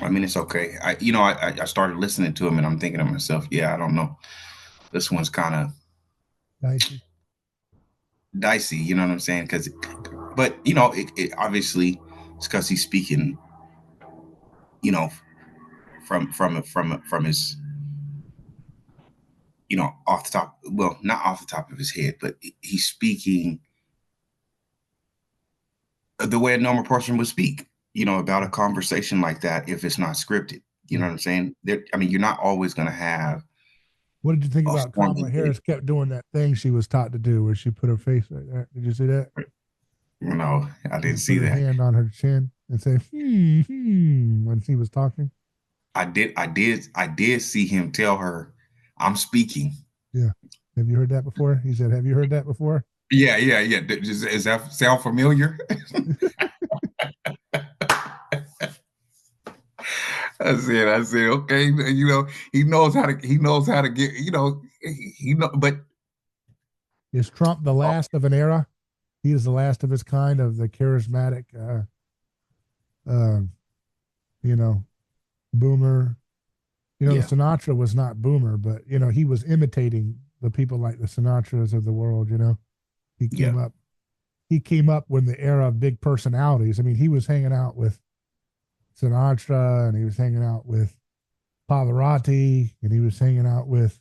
I mean, it's okay. I started listening to him and I'm thinking to myself, yeah, I don't know. This one's kind of Dicey. dicey, you know what I'm saying? But it obviously it's because he's speaking, you know, from his, off the top, well, not off the top of his head, but he's speaking the way a normal person would speak, about a conversation like that if it's not scripted. You know Yeah. what I'm saying? I mean, you're not always going to have What did you think a about formal Kamala debate. Harris kept doing that thing she was taught to do where she put her face like that? Did you see that? No, I She didn't would put see her that. hand on her chin and say, when she was talking. I did see him tell her, "I'm speaking." Yeah. Have you heard that before? He said, have you heard that before? Yeah, yeah, yeah. Does that sound familiar? I said, okay. He knows how to get. He know, but Is Trump the oh, last of an era? He is the last of his kind of the charismatic, uh, you know, boomer. The yeah, Sinatra was not boomer, but he was imitating the people like the Sinatras of the world. He yeah, came up. He came up when the era of big personalities. I mean, he was hanging out with Sinatra, and he was hanging out with Pavarotti, and he was hanging out with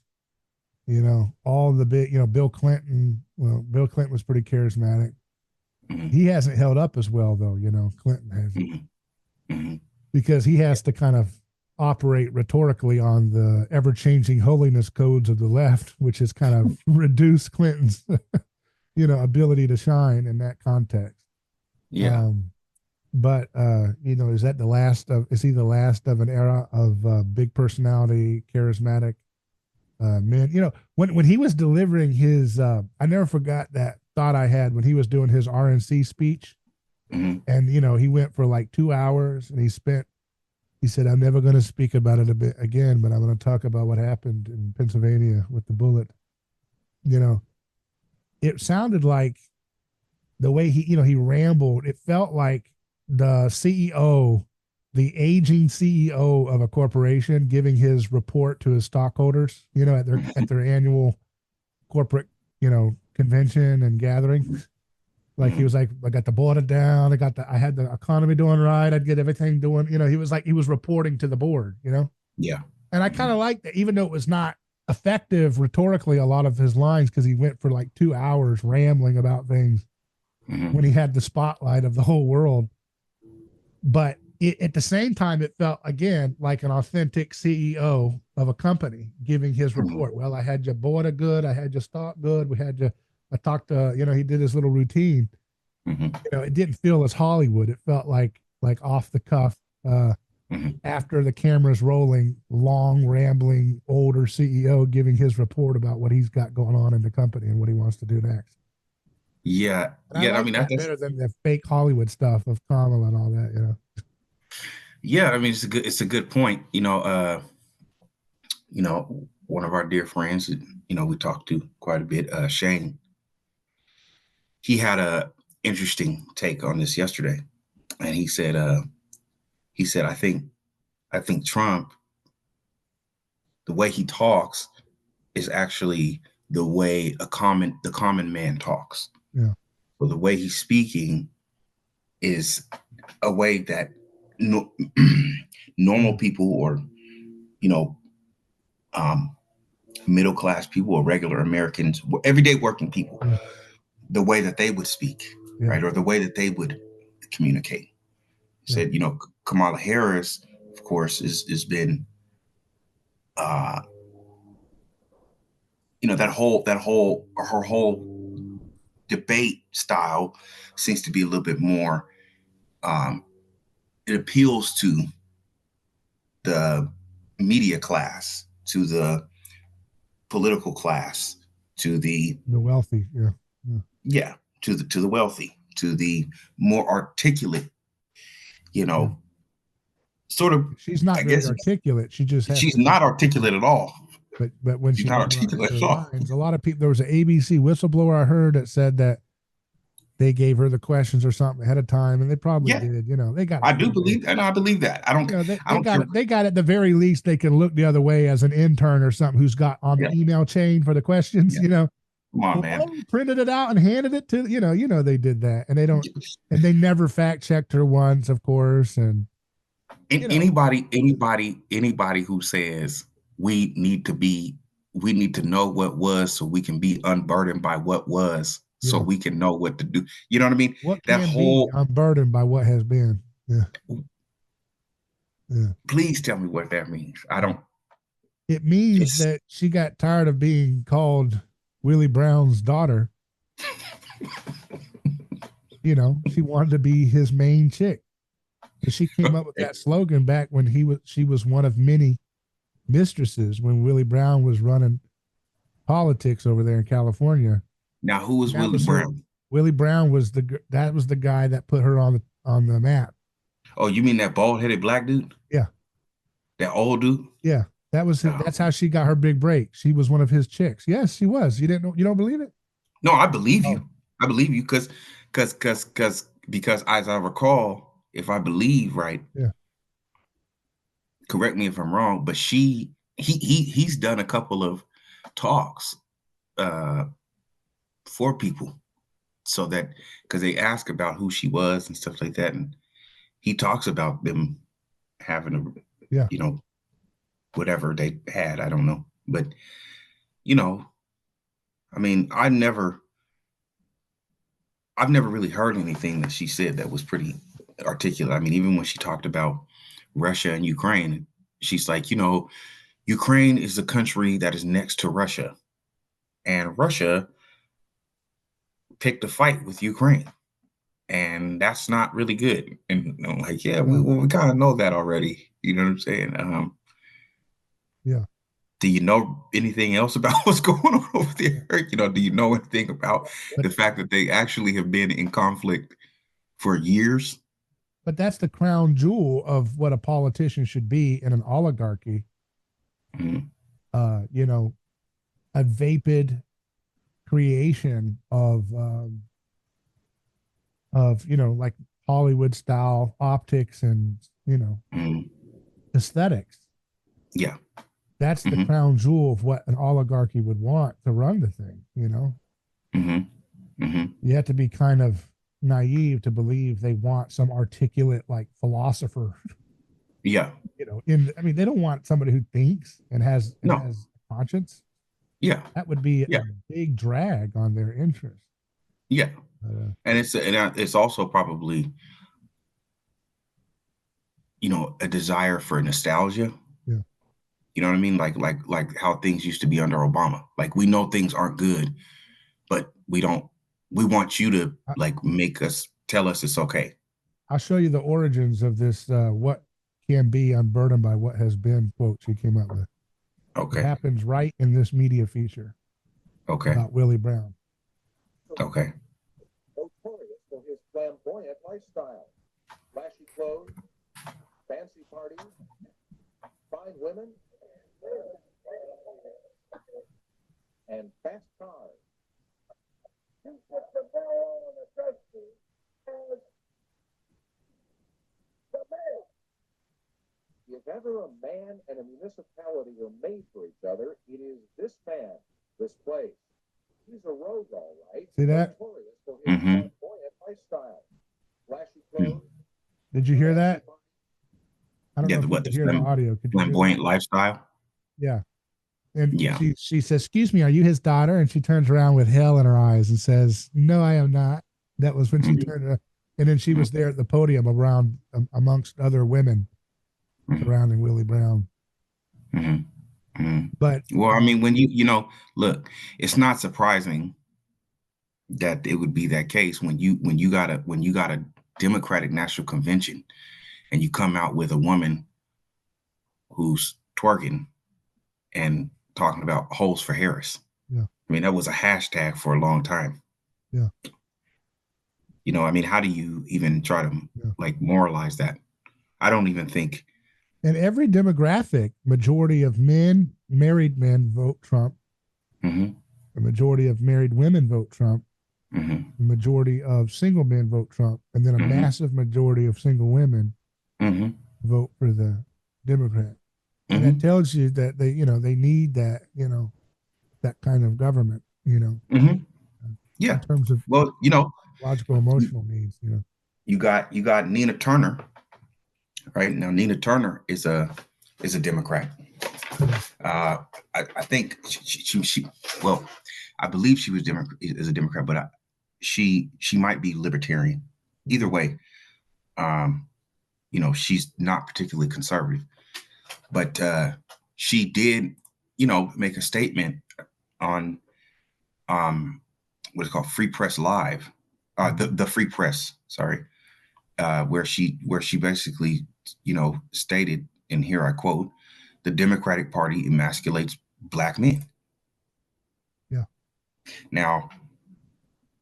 all the big, Bill Clinton. Well, Bill Clinton was pretty charismatic. mhm, He hasn't held up as well though. Clinton hasn't, mhm, mhm, because he has to kind of operate rhetorically on the ever-changing holiness codes of the left, which has kind of reduced Clinton's ability to shine in that context. yeah. Um, but is he the last of an era of big personality, charismatic men? When he was delivering his, I never forgot that thought I had when he was doing his RNC speech, Mhm, and he went for like 2 hours, and he said, I'm never going to speak about it a bit again, but I'm going to talk about what happened in Pennsylvania with the bullet. You know, it sounded like the way he rambled, it felt like the CEO, the aging CEO of a corporation giving his report to his stockholders, at their annual corporate, convention and gathering. Like he mhm, was like, I got the border down, I had the economy doing right, I'd get everything doing, he was reporting to the board. yeah. And I kind Mhm, of like that, even though it was not effective rhetorically, a lot of his lines, because he went for like 2 hours rambling about things when mhm, he had the spotlight of the whole world. But at the same time, it felt again like an authentic CEO of a company giving his mhm, report. Well, I had your border good, I had your stock good, we had your. I talked to, he did his little routine. mhm, It didn't feel as Hollywood. It felt like off the cuff. Uh, mhm. After the camera's rolling, long, rambling, older CEO giving his report about what he's got going on in the company and what he wants to do next. Yeah, And I yeah. I like mean, that that's better than the fake Hollywood stuff of Kamala and all that. yeah. I mean, it's a good point. One of our dear friends, we talked to quite a bit, Shane. He had a interesting take on this yesterday, and he said, I think Trump, the way he talks, is actually the common man talks. Yeah. So the way he's speaking is a way that no, normal Yeah. people, or you know um, middle class people, or regular Americans, everyday working people, Yeah. the way that they would speak, Yeah. right, or the way that they would communicate. He Yeah. said, Kamala Harris, of course, is been, uh, that whole her whole debate style seems to be a little bit more. Um, it appeals to the media class, to the political class, to the The wealthy. Yeah. Yeah. yeah, to the wealthy, to the more articulate, you Yeah. know, sort of. She's not I very guess articulate. She just has she's to be. not articulate at all. But when She's she not memorizes articulate her at all. lines, a lot of people. There was an ABC whistleblower I heard that said that they gave her the questions or something ahead of time, and they probably Yeah, did. They got it I do figured out. believe, and I believe that. I They don't got care. it. They got at the very least they can look the other way as an intern or something who's got on Yeah, the email chain for the questions. yeah. Come on, man. Well, printed it out and handed it to they did that, and they don't, and they never fact checked her once, of course, and And anybody who says we need to be, we need to know what was so we can be unburdened by what was, so yeah, we can know what to do. You know what I mean? what That can be whole, unburdened by what has been. Yeah, yeah. please tell me what that means. I don't. It means It's that she got tired of being called Willie Brown's daughter. She wanted to be his main chick. And she came up with that slogan back when she was one of many mistresses when Willie Brown was running politics over there in California. now who is That Willie was her. Brown? Willie Brown was the guy that put her on the map. Oh, you mean that bald headed black dude? Yeah, That old dude? yeah. Oh. That's how she got her big break. She was one of his chicks. Yes, she was. You didn't know? You don't believe it? No, I believe Oh, you. I believe you because as I recall, if I believe right, yeah, correct me if I'm wrong, but he's done a couple of talks uh for people so that because they ask about who she was and stuff like that, and he talks about them having a yeah. you know whatever they had, I don't know, but you know, I mean, I've never really heard anything that she said that was pretty articulate. I mean, even when she talked about Russia and Ukraine, she's like, Ukraine is the country that is next to Russia, and Russia picked a fight with Ukraine, and that's not really good. And I'm like, yeah, we, No, well, we kind of know that already. You know what I'm saying? yeah. Do you know anything else about what's going on over there? Do you know anything about But the fact that they actually have been in conflict for years? but that's the crown jewel of what a politician should be in an oligarchy. Mhm. Uh, you know, a vapid creation of like Hollywood style optics and Mhm. aesthetics. Yeah. That's the Mhm. crown jewel of what an oligarchy would want to run the thing. Mhm. Mhm. You have to be kind of naive to believe they want some articulate like philosopher. Yeah. I mean, they don't want somebody who thinks and has No. a conscience. Yeah. That would be Yeah. a big drag on their interest. Yeah. Uh, And it's also probably, a desire for nostalgia. yeah. You know what I mean? Like how things used to be under Obama. Like we know things aren't good, but we want you to I, like make us tell us it's okay. I'll show you the origins of this. What can be unburdened by what has been quote she came up with. It Okay. happens right in this media feature Okay. about Willie Brown. Okay. Notorious for his flamboyant lifestyle, flashy clothes, fancy parties, fine women, and fast cars. If ever a man and a municipality were made for each other, it is this man, this place. He's a rogue, all right, See that? notorious for his Mm-hmm. flamboyant lifestyle, flashy clothes, Did you hear fancy that? parties. I don't Yeah. know if you What could hear the audio. Could you hear that? flamboyant lifestyle? Yeah. And Yeah. she says, "Excuse me, are you his daughter?" And she turns around with hell in her eyes and says, "No, I am not." That was when she Mm-hmm. turned around. And then she was there at the podium around amongst other women surrounding Willie Brown. Mm-hmm. But Well, I mean, when look, it's not surprising that it would be that case when you got a Democratic National Convention and you come out with a woman who's twerking and talking about holes for Harris. yeah, I mean, that was a hashtag for a long time. yeah, I mean, how do you even try to yeah. like moralize that? I don't even think. And every demographic, majority of married men vote Trump. Hmm. The majority of married women vote Trump. Mm-hmm. majority of single men vote Trump, and then a Mm-hmm. massive majority of single women Mm-hmm. vote for the Democrat. And that Mm-hmm. tells you that they need that, that kind of government, Mm-hmm. in Yeah. terms of Well, logical, emotional needs. you got Nina Turner, right? Now Nina Turner is a Democrat. Yeah. I think well, I believe she was is a Democrat, but she might be libertarian. Either way, um, she's not particularly conservative, but she did, make a statement on what is called Free Press Live, the Free Press, sorry, where she basically, stated, and here I quote, "The Democratic Party emasculates black men." Yeah. Now,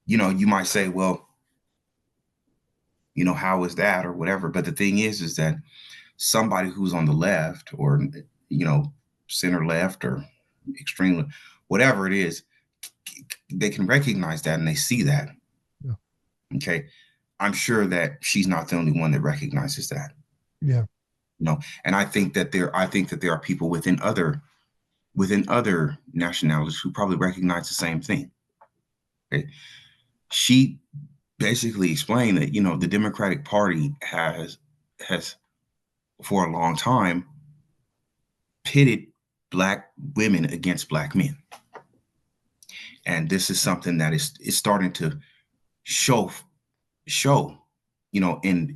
you might say, well, how is that or whatever? But the thing is that somebody who's on the left or, center left or extreme, whatever it is, they can recognize that and they see that. Yeah. Okay. I'm sure that she's not the only one that recognizes that. Yeah. And I think that there are people within other nationalities who probably recognize the same thing. Okay. She basically explained that, the Democratic Party has for a long time pitted black women against black men. And this is something that is starting to show, in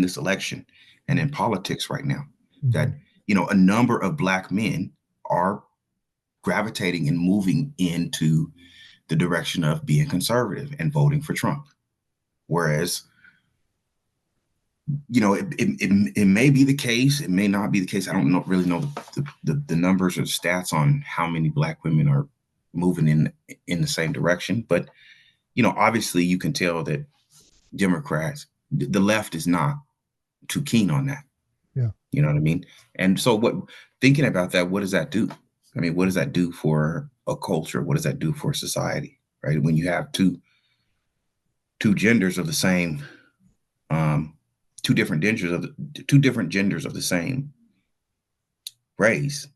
this election and in politics right now, that, a number of black men are gravitating and moving into the direction of being conservative and voting for Trump. Whereas, it may be the case, it may not be the case. I don't really know the numbers or the stats on how many black women are moving in the same direction. But, obviously you can tell that Democrats, the left is not too keen on that. Yeah. You know what I mean? And so thinking about that, what does that do? I mean, what does that do for a culture? What does that do for society? Right? When you have two genders of the same, two different genders of the same race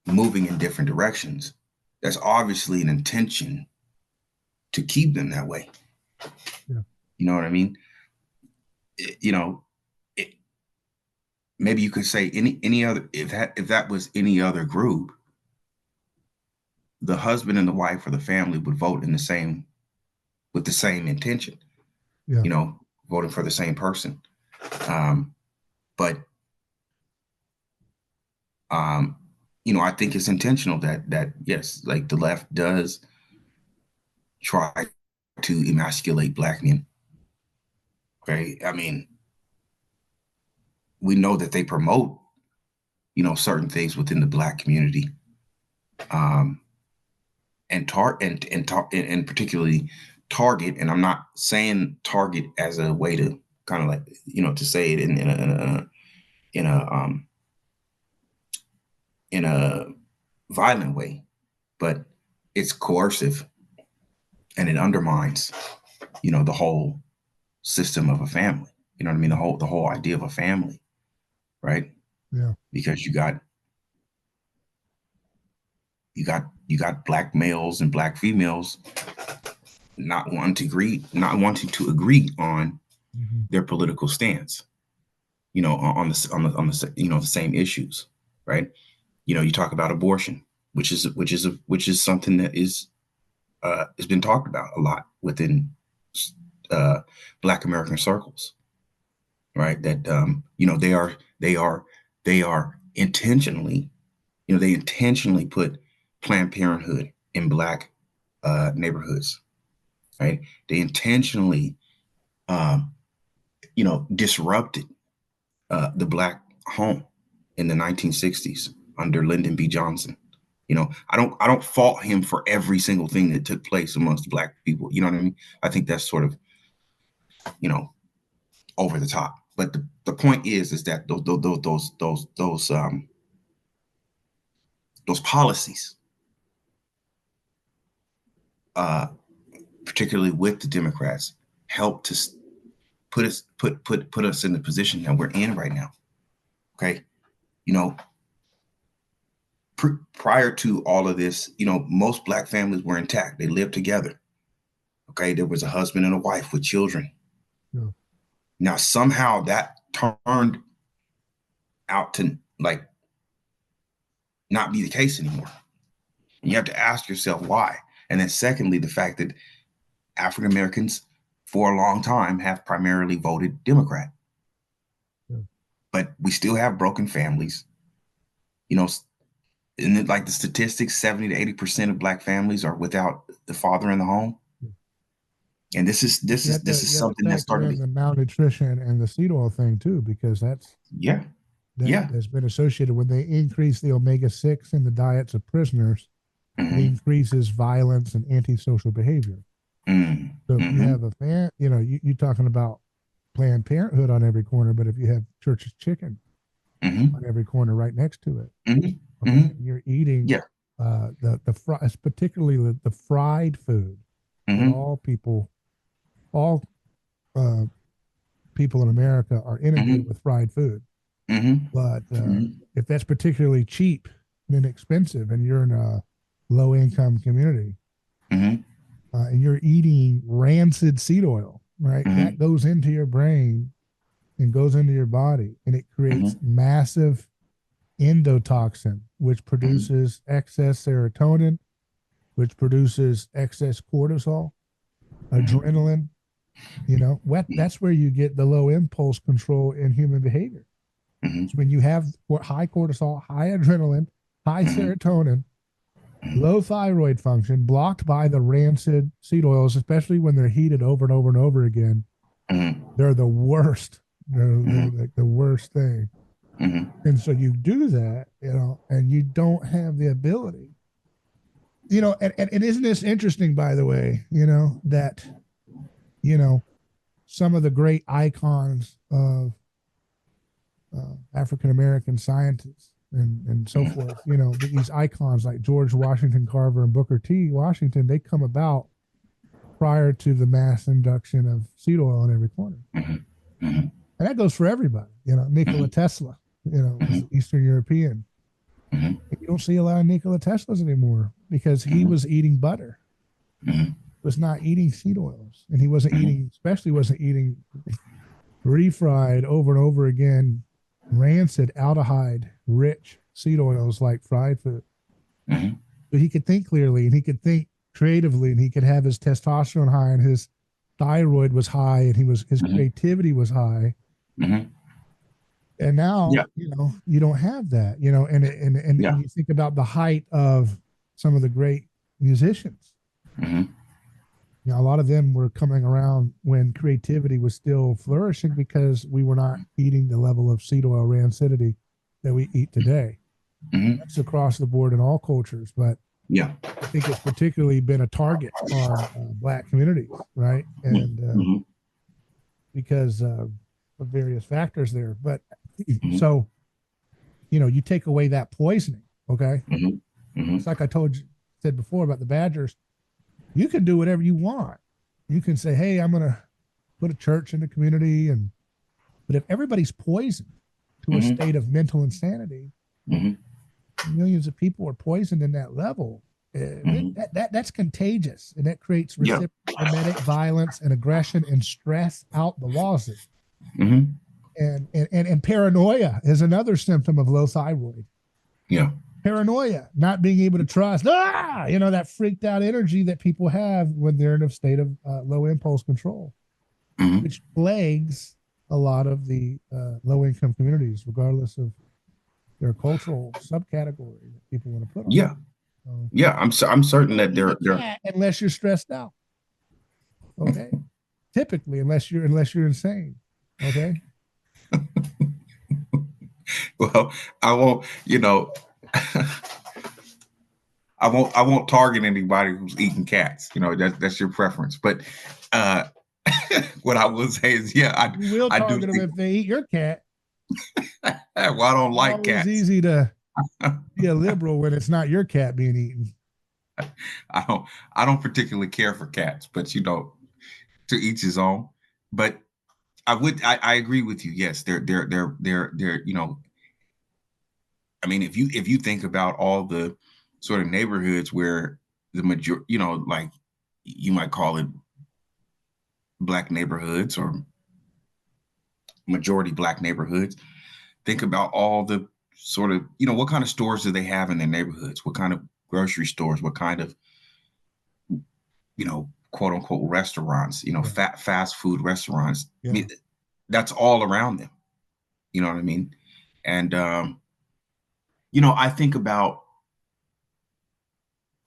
moving in different directions, that's obviously an intention to keep them that way. Yeah. You know what I mean? Maybe you could say any other, if that was any other group, the husband and the wife or the family would vote with the same intention. Yeah. Voting for the same person. But I think it's intentional that yes, like the left does try to emasculate black men. Right? I mean, we know that they promote, certain things within the black community, and particularly target. And I'm not saying target as a way to kind of like, to say it in a violent way, but it's coercive and it undermines, the whole system of a family. You know what I mean? The whole idea of a family, right? Yeah. Because you got black males and black females not wanting to agree on their political stance, on the same issues, right? You talk about abortion, which is something that is has been talked about a lot within Black American circles, right? That they are intentionally, they intentionally put Planned Parenthood in black neighborhoods, right? They intentionally, disrupted the black home in the 1960s under Lyndon B. Johnson. I don't fault him for every single thing that took place amongst black people. You know what I mean? I think that's sort of, over the top. But the point is that those policies particularly with the Democrats, helped to put us in the position that we're in right now. Okay, you know, prior to all of this, you know, most Black families were intact. They lived together. Okay, there was a husband and a wife with children. Yeah. Now somehow that turned out to like not be the case anymore. And you have to ask yourself why. And then secondly, the fact that African Americans for a long time have primarily voted Democrat. Yeah. But we still have broken families. You know, and like the statistics, 70 to 80% of Black families are without the father in the home. Yeah. And this is something that started the malnutrition and the seed oil thing too, because that's that's been associated when they increase the omega-6 in the diets of prisoners. Mm-hmm. It increases violence and antisocial behavior. Mm-hmm. So if you have a fan, you know, you're talking about Planned Parenthood on every corner, but if you have Church's Chicken on every corner right next to it, okay, you're eating particularly the fried food that all people in America are inundated with fried food. But if that's particularly cheap and inexpensive, and you're in a low-income community, and you're eating rancid seed oil, right? That goes into your brain and goes into your body, and it creates massive endotoxin, which produces excess serotonin, which produces excess cortisol, adrenaline. You know, that's where you get the low impulse control in human behavior. It's when you have high cortisol, high adrenaline, high serotonin, low thyroid function, blocked by the rancid seed oils, especially when they're heated over and over and over again. They're the worst. They're like the worst thing. And so you do that, you know, and you don't have the ability, you know, and isn't this interesting, by the way, you know, that, you know, some of the great icons of African-American scientists and so forth, you know, these icons like George Washington Carver and Booker T. Washington, they come about prior to the mass induction of seed oil on every corner. And that goes for everybody, you know. Nikola Tesla, you know, was Eastern European. You don't see a lot of Nikola Teslas anymore because he was eating butter, was not eating seed oils, and he wasn't eating, especially wasn't eating refried over and over again, rancid, aldehyde rich seed oils like fried food. But he could think clearly, and he could think creatively, and he could have his testosterone high, and his thyroid was high, and his creativity was high. And now, you know, you don't have that, you know, and you think about the height of some of the great musicians. You know, a lot of them were coming around when creativity was still flourishing because we were not eating the level of seed oil rancidity that we eat today. That's across the board in all cultures, but I think it's particularly been a target on Black communities, right? And because of various factors there. But so, you know, you take away that poisoning, okay? It's like I said before about the Badgers. You can do whatever you want. You can say, hey, I'm going to put a church in the community. But if everybody's poisoned to a state of mental insanity, millions of people are poisoned in that level. That's contagious. And that creates reciprocal violence and aggression and stress out the wazoo. And paranoia is another symptom of low thyroid. Paranoia, not being able to trust, you know, that freaked out energy that people have when they're in a state of low impulse control, which plagues a lot of the low income communities, regardless of their cultural subcategory that people want to put on. I'm certain that they're unless you're stressed out. Okay. Typically, unless you're insane. Okay. Well, I won't, you know, I won't target anybody who's eating cats. You know, that's your preference. But what I will say is, I will target them if they eat your cat. Well, I don't like cats. It's easy to be a liberal when it's not your cat being eaten. I don't I don't particularly care for cats, but to each his own. But I agree with you. Yes, they're I mean, if you think about all the sort of neighborhoods where the major, like you might call it black neighborhoods or majority black neighborhoods, think about all the sort of, what kind of stores do they have in their neighborhoods? What kind of grocery stores? What kind of, quote unquote restaurants, fast food restaurants. I mean, that's all around them. You know what I mean? And, I think about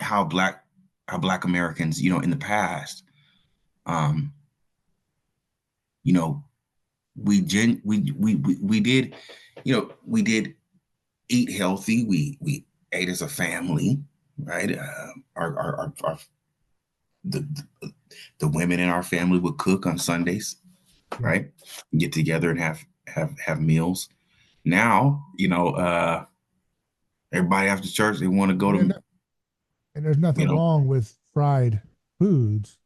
how black Americans, in the past, we did, we did eat healthy. We ate as a family, right? The women in our family would cook on Sundays, right? Get together and have meals. Now, everybody after church, they want to go to. And there's nothing wrong with fried foods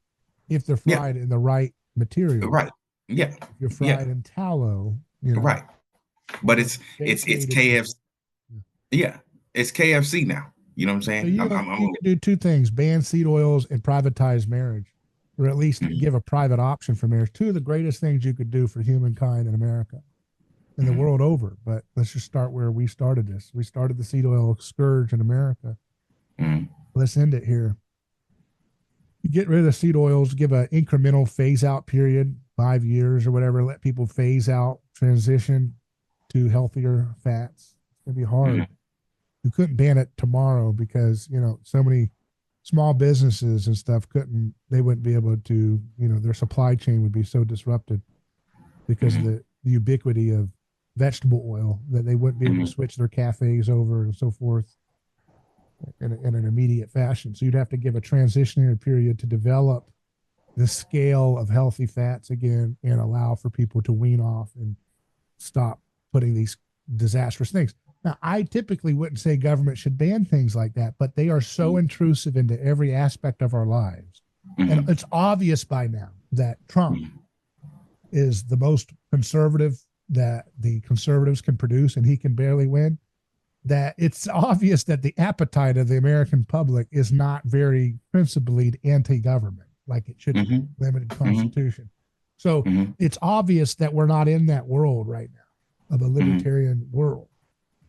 if they're fried in the right material. Right. Yeah. If you're fried in tallow, Right. But it's KFC. Yeah. It's KFC now. You know what I'm saying? So you can do two things: ban seed oils and privatize marriage, or at least give a private option for marriage. Two of the greatest things you could do for humankind in America and the world over. But let's just start where we started this. We started the seed oil scourge in America. Let's end it here. You get rid of the seed oils, give an incremental phase out period, 5 years or whatever, let people phase out, transition to healthier fats. It's going to be hard. You couldn't ban it tomorrow because, so many small businesses and stuff they wouldn't be able to, their supply chain would be so disrupted because of the ubiquity of vegetable oil that they wouldn't be able to switch their cafes over and so forth in an immediate fashion. So you'd have to give a transitionary period to develop the scale of healthy fats again and allow for people to wean off and stop putting these disastrous things. Now, I typically wouldn't say government should ban things like that, but they are so intrusive into every aspect of our lives. And it's obvious by now that Trump is the most conservative that the conservatives can produce, and he can barely win. That it's obvious that the appetite of the American public is not very principally anti-government, like it should be, limited constitution. So it's obvious that we're not in that world right now of a libertarian world.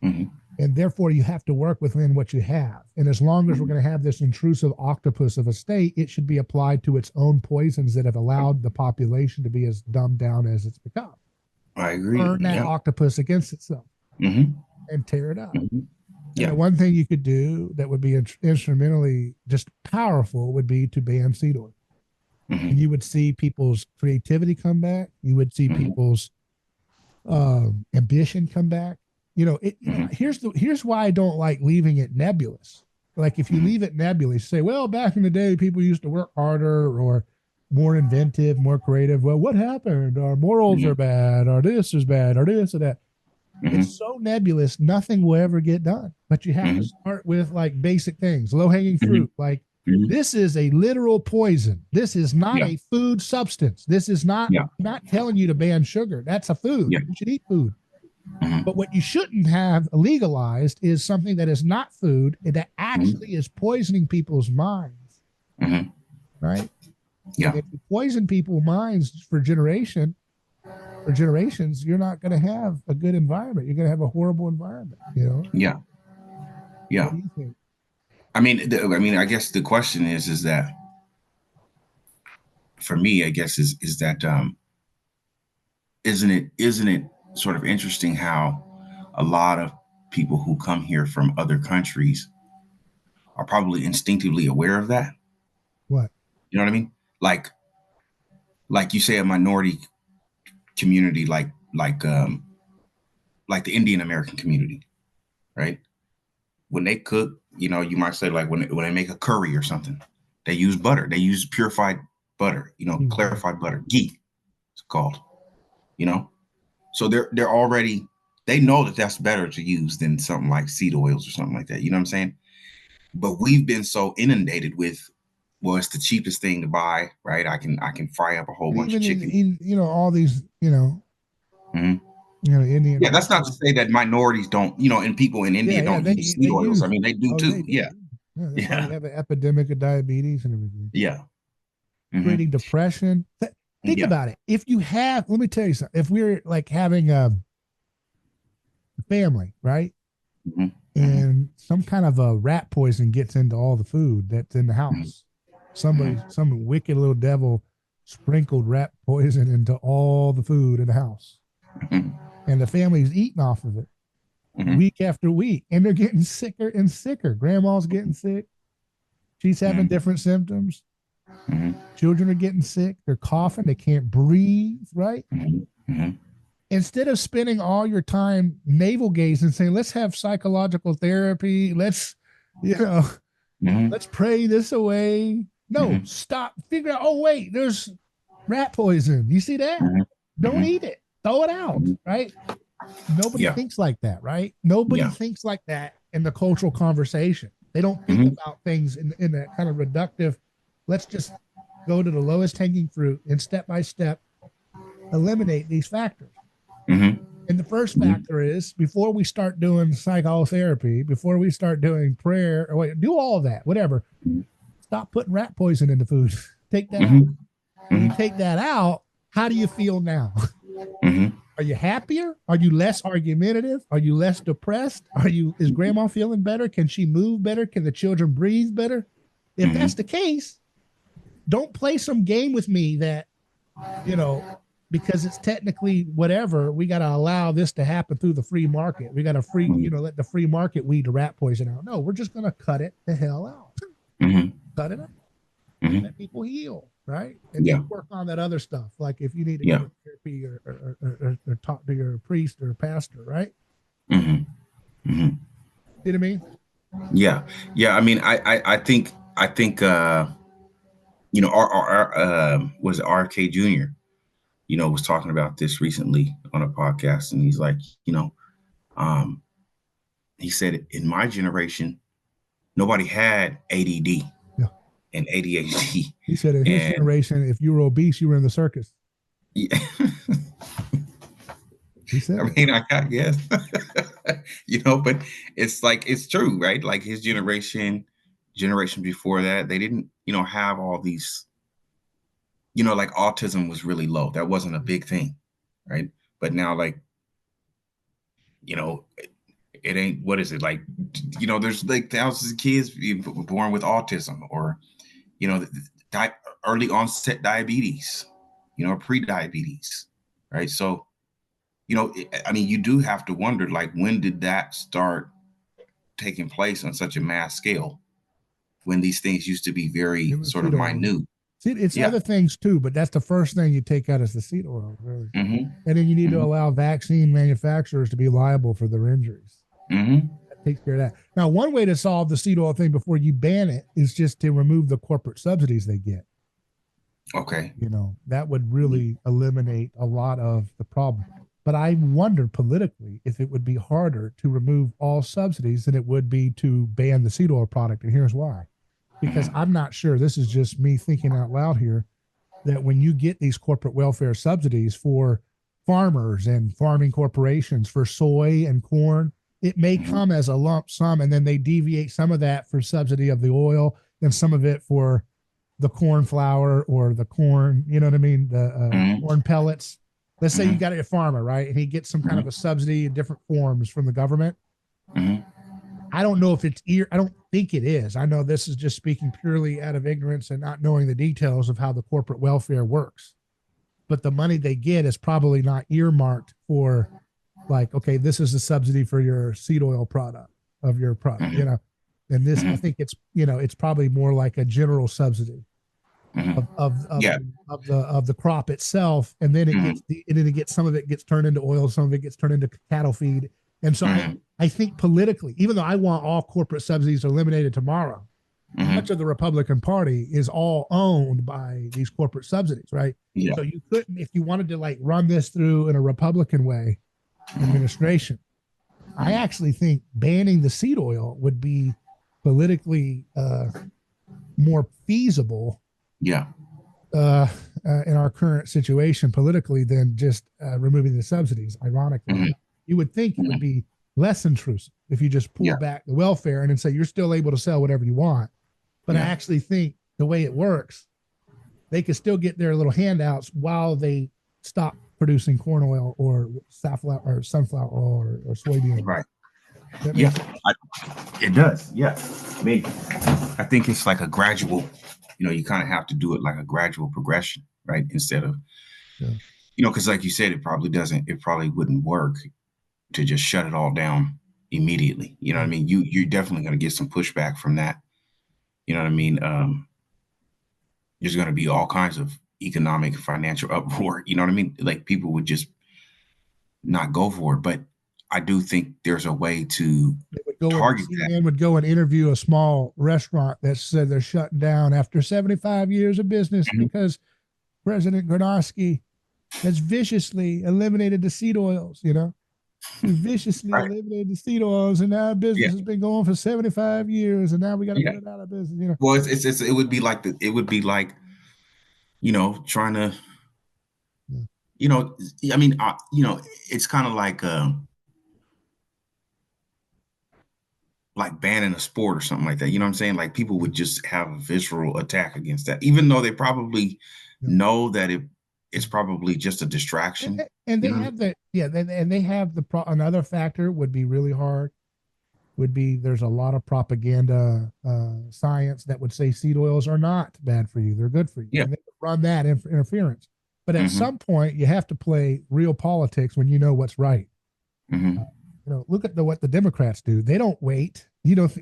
And therefore you have to work within what you have. And as long as we're going to have this intrusive octopus of a state, it should be applied to its own poisons that have allowed the population to be as dumbed down as it's become. I agree. Turn that octopus against itself. And tear it up. Yeah. And one thing you could do that would be instrumentally just powerful would be to ban seed oil. And you would see people's creativity come back. You would see people's ambition come back. Here's why I don't like leaving it nebulous. Like if you leave it nebulous, say, well, back in the day, people used to work harder or more inventive, more creative. Well, what happened? Our morals are bad, or this is bad, or this or that. It's so nebulous, nothing will ever get done. But you have to start with like basic things, low-hanging fruit. Like this is a literal poison. This is not a food substance. This is not telling you to ban sugar. That's a food. You should eat food. But what you shouldn't have legalized is something that is not food and that actually is poisoning people's minds. Right? Yeah. And if you poison people's minds for generations, you're not going to have a good environment. You're going to have a horrible environment, Yeah. Yeah. What do you think? I mean, I guess the question is that for me, I guess is that isn't it sort of interesting how a lot of people who come here from other countries are probably instinctively aware of that? What? You know what I mean? Like you say, a minority community, like the Indian American community, right? When they cook, you might say like when they make a curry or something, they use butter. They use purified butter, clarified butter, ghee, it's called, So they're already, they know that that's better to use than something like seed oils or something like that. You know what I'm saying? But we've been so inundated with, well, it's the cheapest thing to buy, right? I can fry up a whole bunch of Even chicken. in you know, all these, Mhm. Indian Yeah, that's not to restaurants. say that minorities don't, and people in India Yeah, don't use seed they oils. I use. mean, they do Oh, too. they do. Yeah, Yeah, that's why you yeah, have an epidemic of diabetes and everything. yeah, hmm Creating depression. Think yeah, about it. If you have, let me tell you something. If we're like having a family, right? hmm hmm And some kind of a rat poison gets into all the food that's in the house. Some wicked little devil sprinkled rat poison into all the food in the house, hmm and the family's eating off of it hmm week after week, and they're getting sicker and sicker. Grandma's getting sick. She's having different symptoms. hmm Children are getting sick. They're coughing. They can't breathe, right? hmm Instead of spending all your time navel gazing and saying, let's have psychological therapy, you know, hmm let's pray this away. No, hmm stop. Figure out, oh, wait, there's rat poison. You see that? hmm Don't hmm eat it. Throw it out, hmm right? Nobody Yeah, thinks like that, right? Nobody yeah, thinks like that in the cultural conversation. They don't think hmm about things in that kind of reductive, let's just go to the lowest hanging fruit and step by step eliminate these factors. hmm And the first hmm factor is before we start doing psychotherapy, before we start doing prayer, or wait, do all of that, whatever, stop putting rat poison in the food. Take that out. hmm When you hmm take that out, how do you feel now? hmm Are you happier? Are you less argumentative? Are you less depressed? Is grandma feeling better? Can she move better? Can the children breathe better? If that's the case, don't play some game with me that, you know, because it's technically whatever, we got to allow this to happen through the free market. We got to let the free market weed the rat poison out. No, we're just going to cut it the hell out. hmm Cut it out. hmm Let people heal, right? And then Yeah, work on that other stuff. Like if you need to go yeah, to therapy or talk to your priest or pastor, right? hmm hmm See what I mean? yeah, yeah. I mean, I think our was it RK Jr. Was talking about this recently on a podcast, and he's like, um, he said, in my generation, nobody had ADD Yeah. and ADHD, He said in his and generation, if you were obese, you were in the circus. yeah, He said I it. mean, I guess, but it's true, right? Like his generation before that, they didn't, have all these, like autism was really low. That wasn't a big thing, right? But now, like, you know, it ain't, what is it like? There's like thousands of kids born with autism, or di- early onset diabetes, pre-diabetes, right? So, I mean, you do have to wonder, like, when did that start taking place on such a mass scale, when these things used to be It very was sort of seed oil. minute? See, it's Yeah. other things too, but that's the first thing you take out is the seed oil, really. Mm-hmm. And then you need to Mm-hmm. allow vaccine manufacturers to be liable for their injuries. Mm-hmm. That takes care of that. Now, one way to solve the seed oil thing before you ban it is just to remove the corporate subsidies they get. Okay. That would really eliminate a lot of the problem. But I wonder politically if it would be harder to remove all subsidies than it would be to ban the seed oil product. And here's why. Because Mm-hmm. I'm not sure, this is just me thinking out loud here, that when you get these corporate welfare subsidies for farmers and farming corporations for soy and corn, it may Mm-hmm. come as a lump sum, and then they deviate some of that for subsidy of the oil and some of it for the corn flour or the corn, you know what I mean? The Mm-hmm. corn pellets. Let's say you Mm-hmm. got a farmer, right? And he gets some kind of a subsidy in different forms from the government. Mm-hmm. I don't know if I don't think it is. I know this is just speaking purely out of ignorance and not knowing the details of how the corporate welfare works. But the money they get is probably not earmarked for, like, okay, this is a subsidy for your seed oil product of your product, Mm-hmm. And this, I Mm-hmm. think it's probably more like a general subsidy Mm-hmm. of of of, Yeah. of the crop itself, and then Mm-hmm. it gets some of it gets turned into oil, some of it gets turned into cattle feed, and so Mm-hmm. I think politically, even though I want all corporate subsidies eliminated tomorrow, much Mm-hmm. of the Republican Party is all owned by these corporate subsidies, right? Yeah. So you couldn't, if you wanted to like run this through in a Republican way, administration, I actually think banning the seed oil would be politically more feasible Yeah. In our current situation politically than just removing the subsidies. Ironically, Mhm. you would think it would be less intrusive if you just pull Yeah. back the welfare and then say you're still able to sell whatever you want. But I Yeah. actually think the way it works, they could still get their little handouts while they stop producing corn oil or safflower or sunflower oil or soybean oil. Right. That Yeah. makes sense. It does. Yeah. I mean, I think it's like a gradual, you kind of have to do it like a gradual progression, right? Instead of, Yeah. because like you said, it probably wouldn't work to just shut it all down immediately. You know what I mean? You're definitely going to get some pushback from that. You know what I mean? There's going to be all kinds of economic, financial uproar. You know what I mean? Like people would just not go for it. But I do think there's a way to target that. CNN would go and interview a small restaurant that said they're shutting down after 75 years of business Mhm. because President Gornoski has viciously eliminated the seed oils, He viciously Right. eliminated the seed oils, and now business Yeah. has been going for 75 years, and now we got to Yeah. put it out of business, Well, it would be like trying to, I mean, it's kind of like banning a sport or something like that. You know what I'm saying? Like people would just have a visceral attack against that, even though they probably know that it's probably just a distraction. And they have that, and they have another factor would be really hard. Would be there's a lot of propaganda science that would say seed oils are not bad for you; they're good for you. Yeah. And they would run that interference. But at Mhm. some point, you have to play real politics when you know what's right. Mhm. Look at what the Democrats do. They don't wait.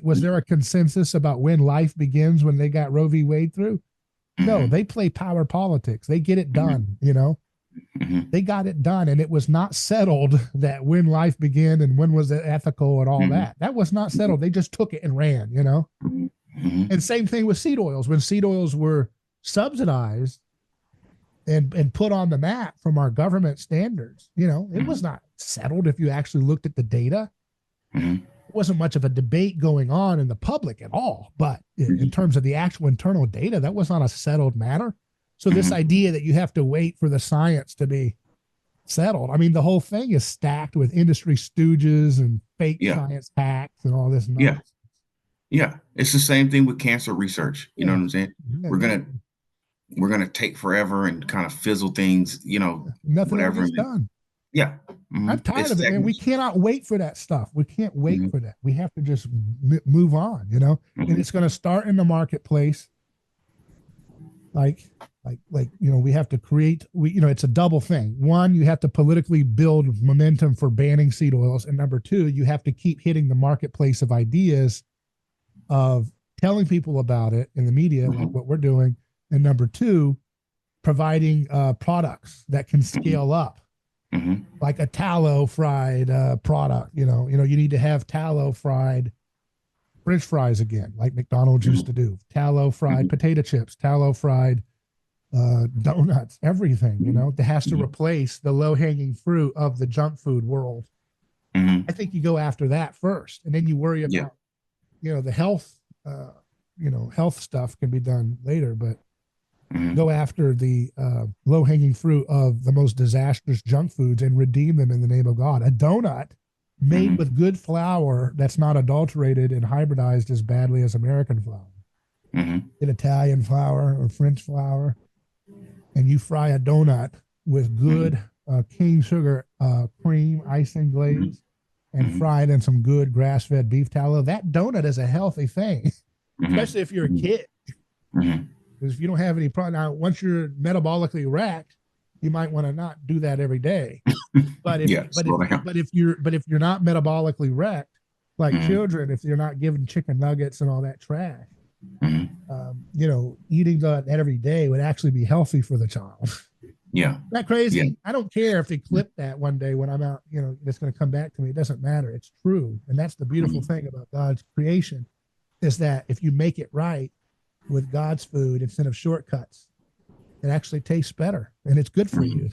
Was there a consensus about when life begins when they got Roe v. Wade through? No, Mhm. they play power politics. They get it done. Mhm. They got it done, and it was not settled that when life began and when was it ethical and all Mhm. that. That was not settled. They just took it and ran. Mhm. And same thing with seed oils. When seed oils were subsidized and put on the map from our government standards, it was not settled if you actually looked at the data. Mhm. There wasn't much of a debate going on in the public at all. But in terms of the actual internal data, that was not a settled matter. So this Mhm. idea that you have to wait for the science to be settled, I mean, the whole thing is stacked with industry stooges and fake Yeah. science hacks and all this Yeah. nonsense. Yeah. It's the same thing with cancer research. You know what I'm saying? Yeah, We're gonna take forever and kind of fizzle things, nothing ever whatever. gets done. Yeah. I'm tired It's of it, man. We stagnation. cannot wait for that stuff. We can't wait Mhm. for that. We have to just move on, and Mhm. it's going to start in the marketplace. Like, we have to create, it's a double thing. One, you have to politically build momentum for banning seed oils. And number two, you have to keep hitting the marketplace of ideas of telling people about it in the media, like Mhm. what we're doing. And number two, providing products that can scale up. Mhm. Like a tallow fried product. You need to have tallow fried French fries again, like McDonald's used to do. Tallow fried Mhm. potato chips, tallow fried donuts, everything. That has to replace the low hanging fruit of the junk food world. Mhm. I think you go after that first, and then you worry Yeah. about the health. Health stuff can be done later, but Mhm. go after the low hanging fruit of the most disastrous junk foods and redeem them in the name of God. A donut made Mhm. with good flour that's not adulterated and hybridized as badly as American flour. Mhm. Get Italian flour or French flour, and you fry a donut with good cane sugar cream, icing glaze, and Mhm. fry it in some good grass fed beef tallow. That donut is a healthy thing, especially if you're a Mhm. kid. Mhm. Because if you don't have any problem now, once you're metabolically wrecked, you might want to not do that every day. But if Yeah. Slow down. if you're not metabolically wrecked, like Mhm. children, if you're not given chicken nuggets and all that trash, Mhm. eating that every day would actually be healthy for the child. Yeah. Isn't that Yeah. crazy? I don't care if they clip that one day when I'm out, it's going to come back to me. It doesn't matter. It's true. And that's the beautiful Mhm. thing about God's creation is that if you make it right with God's food instead of shortcuts, it actually tastes better and it's good for you.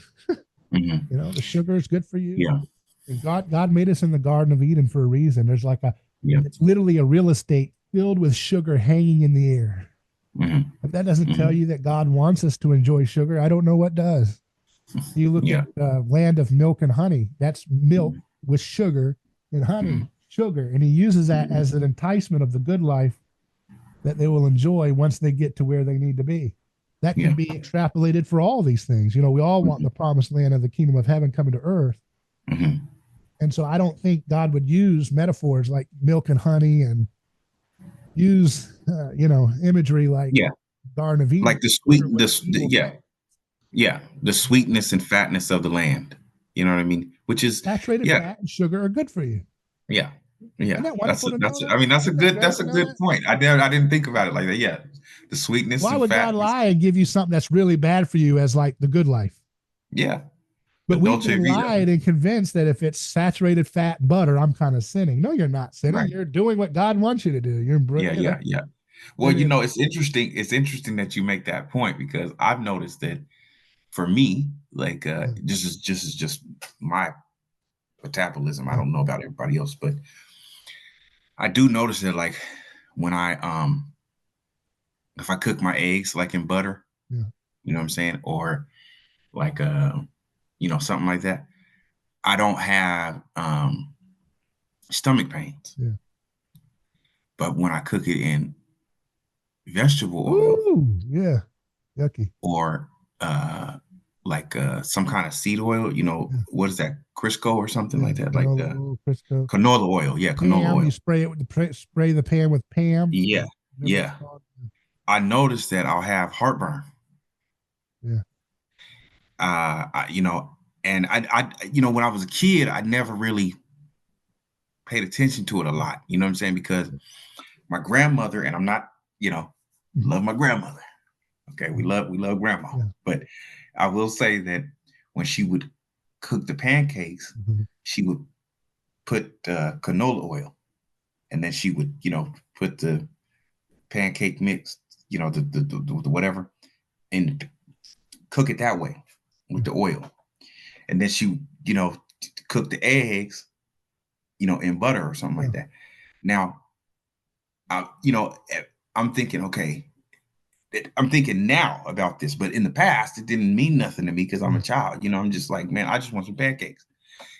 Mhm. The sugar is good for you. Yeah. And God made us in the Garden of Eden for a reason. There's Yeah. it's literally a real estate filled with sugar hanging in the air. Mm-hmm. If that doesn't tell Mm-hmm. you that God wants us to enjoy sugar, I don't know what does. You look Yeah. at land of milk and honey. That's milk with sugar and honey, sugar. And he uses that as an enticement of the good life that they will enjoy once they get to where they need to be. That can Yeah. be extrapolated for all these things. You know, we all want the promised land of the kingdom of heaven coming to earth. Mm-hmm. And so I don't think God would use metaphors like milk and honey and use, imagery like Yeah. Garden of Eden. Like the sweet, Sugar was evil. yeah. Yeah. The sweetness and fatness of the land. You know what I mean? Which is, Saturated yeah. fat and sugar are good for you. Yeah. Isn't Yeah. that wonderful to know I that? mean, that's a Isn't that great that's to a know good that? point. I didn't think about it like that. Yeah. The sweetness Why and would God fatness. lie and give you something that's really bad for you as like the good life? Yeah. The But we've Dolce been Vita. lied and convinced that if it's saturated fat butter, I'm kind of sinning. No, you're not sinning. Right. You're doing what God wants you to do. Yeah. Well, it's interesting. It's interesting that you make that point because I've noticed that for me, like this is just my metabolism. I don't know about everybody else, but I do notice that like when I if I cook my eggs like in butter, Yeah. you know what I'm saying? Or like something like that, I don't have stomach pains. Yeah. But when I cook it in vegetable oil Ooh, yeah. Yucky. or like some kind of seed oil, Yeah. what is that? Crisco or something Yeah. like that, like Canola, Crisco. canola oil. Yeah, canola Pam, you oil. spray it with spray the pan with Pam. Yeah, yeah. I noticed that I'll have heartburn. Yeah. And when I was a kid, I never really paid attention to it a lot. You know what I'm saying? Because my grandmother, and I'm not, love my grandmother. Okay, we love grandma. Yeah. But I will say that when she would cook the pancakes, she would put canola oil, and then she would, put the pancake mix, the whatever, and cook it that way with the oil. And then she, cook the eggs, in butter or something like that. Now, I'm thinking, okay, I'm thinking now about this, but in the past, it didn't mean nothing to me because I'm a child. I'm just like, man, I just want some pancakes.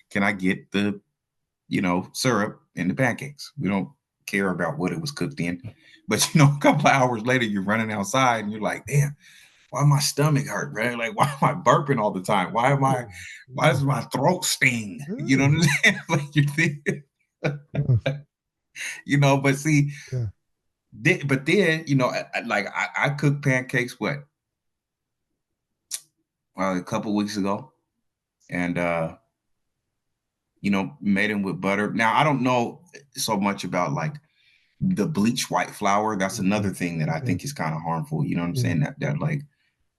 Can I get the, syrup in the pancakes? We don't care about what it was cooked in. But, a couple of hours later, you're running outside and you're like, damn, why my stomach hurt, bro? Like, why am I burping all the time? Why does my throat sting? You know what I'm saying? Like you think, but see, but then, I cooked pancakes, a couple weeks ago and, made them with butter. Now, I don't know so much about like the bleached white flour. That's another thing that I think is kind of harmful. You know what I'm saying? That like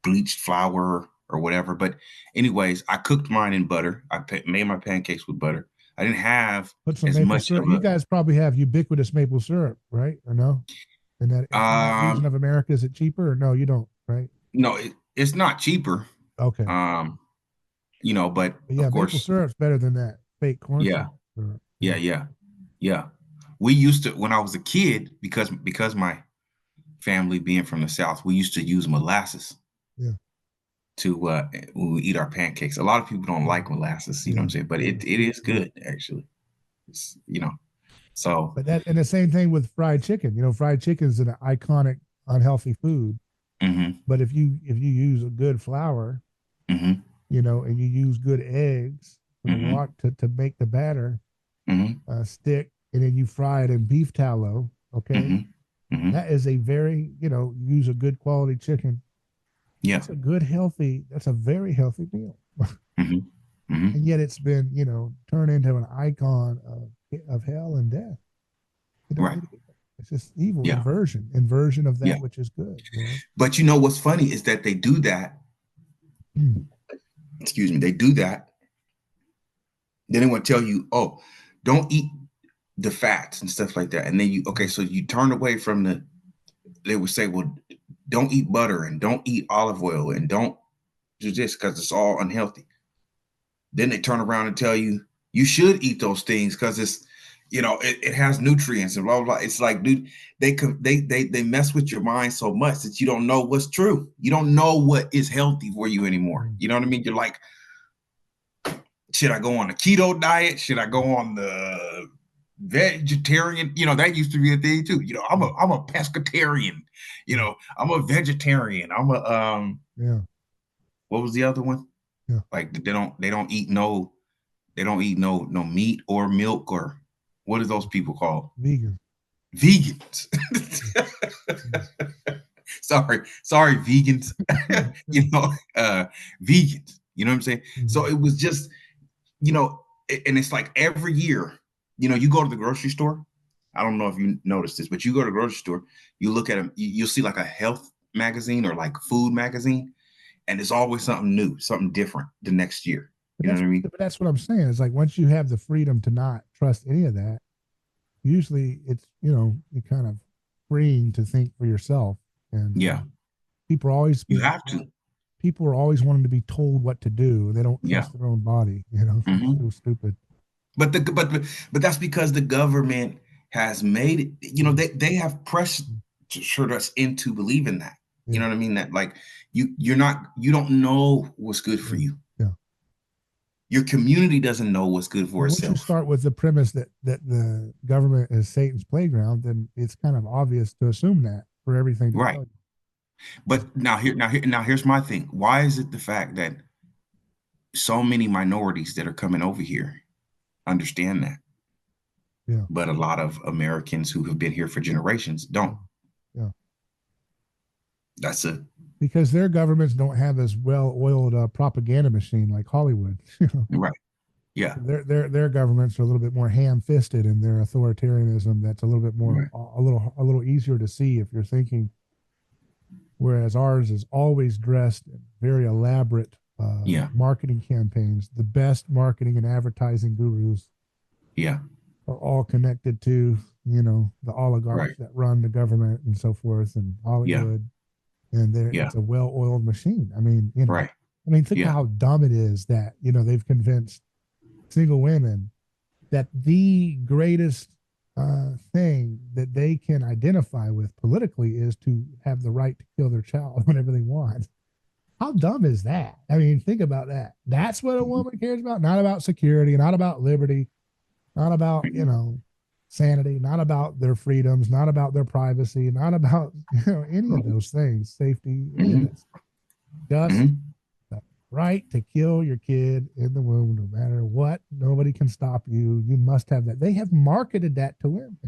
bleached flour or whatever. But anyways, I cooked mine in butter. I made my pancakes with butter. I didn't have Put some as maple much syrup. You guys probably have ubiquitous maple syrup, right? Or no? In that region of America, is it cheaper or no? You don't, right? No, it's not cheaper. Okay. But yeah, of course, maple syrup's better than that fake corn syrup. Yeah. We used to, when I was a kid, because my family being from the South, we used to use molasses. Yeah. To when we eat our pancakes. A lot of people don't like molasses, you know what I'm saying? But it is good actually. It's, so. But that, and the same thing with fried chicken. Fried chicken is an iconic unhealthy food. But if you use a good flour, and you use good eggs to make the batter stick, and then you fry it in beef tallow, okay? That is a very, use a good quality chicken. Yeah. That's a very healthy meal. And yet it's been, turned into an icon of hell and death. Right. It's just evil, Yeah. inversion of that which is good. But what's funny is that they do that. Excuse me. They do that. Then they want to tell you, oh, don't eat the fats and stuff like that. And then so you turn away from they would say, well, don't eat butter and don't eat olive oil and don't do this because it's all unhealthy. Then they turn around and tell you, you should eat those things because it has nutrients and blah, blah, blah. It's like, dude, they mess with your mind so much that you don't know what's true. You don't know what is healthy for you anymore. You know what I mean? You're like, should I go on the keto diet? Should I go on the vegetarian? That used to be a thing too. I'm a pescatarian. I'm a vegetarian. I'm a Yeah. What was the other one? Yeah. Like they don't eat no meat or milk, or what are those people called? Vegan. Vegans. sorry, vegans. Vegans. You know what I'm saying? Mm-hmm. So it was just, and it's like every year, you go to the grocery store. I don't know if you noticed this, but you go to the grocery store, you look at them, you'll see like a health magazine or like food magazine, and it's always something new, something different the next year. You know what I mean? But that's what I'm saying. It's like once you have the freedom to not trust any of that, usually it's, you're kind of freeing to think for yourself. And yeah, people are always you have to. People are always wanting to be told what to do. They don't trust their own body. Mm-hmm. It's so stupid. But that's because the government has made it. They have pressured us into believing that. Yeah. You know what I mean? That like you don't know what's good for you. Yeah. Your community doesn't know what's good for itself. Once you start with the premise that the government is Satan's playground, then it's kind of obvious to assume that for everything. Right. But now here's my thing. Why is it the fact that so many minorities that are coming over here understand that? Yeah. But a lot of Americans who have been here for generations don't. Yeah. That's it. Because their governments don't have this well-oiled propaganda machine like Hollywood. Right. Yeah. Their governments are a little bit more ham-fisted in their authoritarianism. That's a little bit more, right. a little easier to see if you're thinking. Whereas ours is always dressed in very elaborate marketing campaigns. The best marketing and advertising gurus are all connected to, the oligarchs that run the government and so forth, and Hollywood. And it's a well-oiled machine. I mean, think how dumb it is that, they've convinced single women that the greatest thing that they can identify with politically is to have the right to kill their child whenever they want. How dumb is that? I mean, think about that. That's what a woman cares about, not about security, not about liberty, not about, sanity, not about their freedoms, not about their privacy, not about, any of those things, safety, any of this. Just the right to kill your kid in the womb, no matter what. Nobody can stop you. You must have that. They have marketed that to women.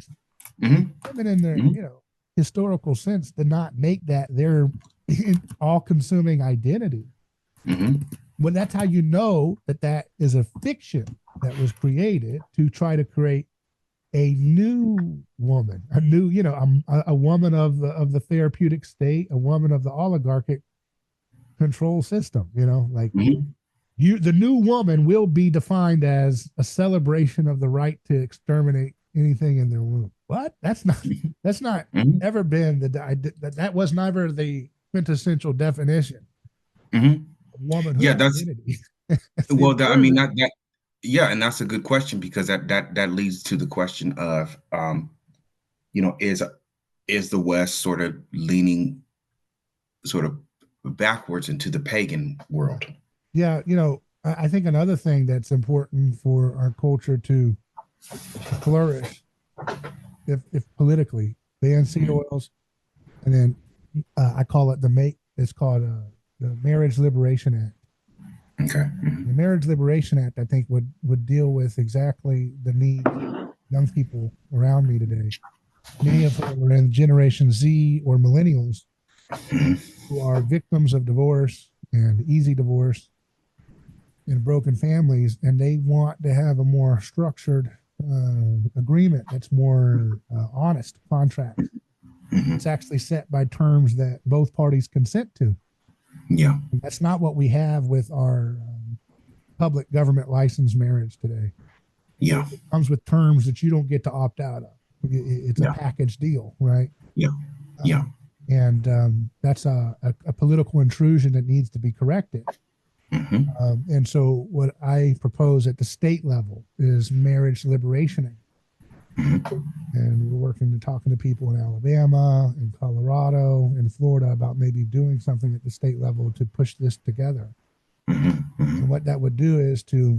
Women in their, historical sense did not make that their all-consuming identity. Well, that's how you know that is a fiction that was created to try to create a new woman, a new, a woman of the therapeutic state, a woman of the oligarchic control system, the new woman will be defined as a celebration of the right to exterminate anything in their womb. What? That's not ever been that was never the quintessential definition. Womanhood identity. Well, I mean, and that's a good question, because that leads to the question of, is the West sort of leaning sort of backwards into the pagan world? Yeah, I think another thing that's important for our culture to flourish, if politically, ban seed oils, and then I call it it's called the Marriage Liberation Act. Okay. The Marriage Liberation Act, I think, would deal with exactly the needs of young people around me today. Many of them are in Generation Z or millennials who are victims of divorce and easy divorce and broken families, and they want to have a more structured agreement that's more honest contract. It's actually set by terms that both parties consent to. Yeah. And that's not what we have with our public government licensed marriage today. Yeah. It comes with terms that you don't get to opt out of. It's a package deal, right? Yeah. Yeah. And that's a political intrusion that needs to be corrected. And so what I propose at the state level is Marriage Liberation Act. And we're working and talking to people in Alabama and Colorado and Florida about maybe doing something at the state level to push this together. And what that would do is to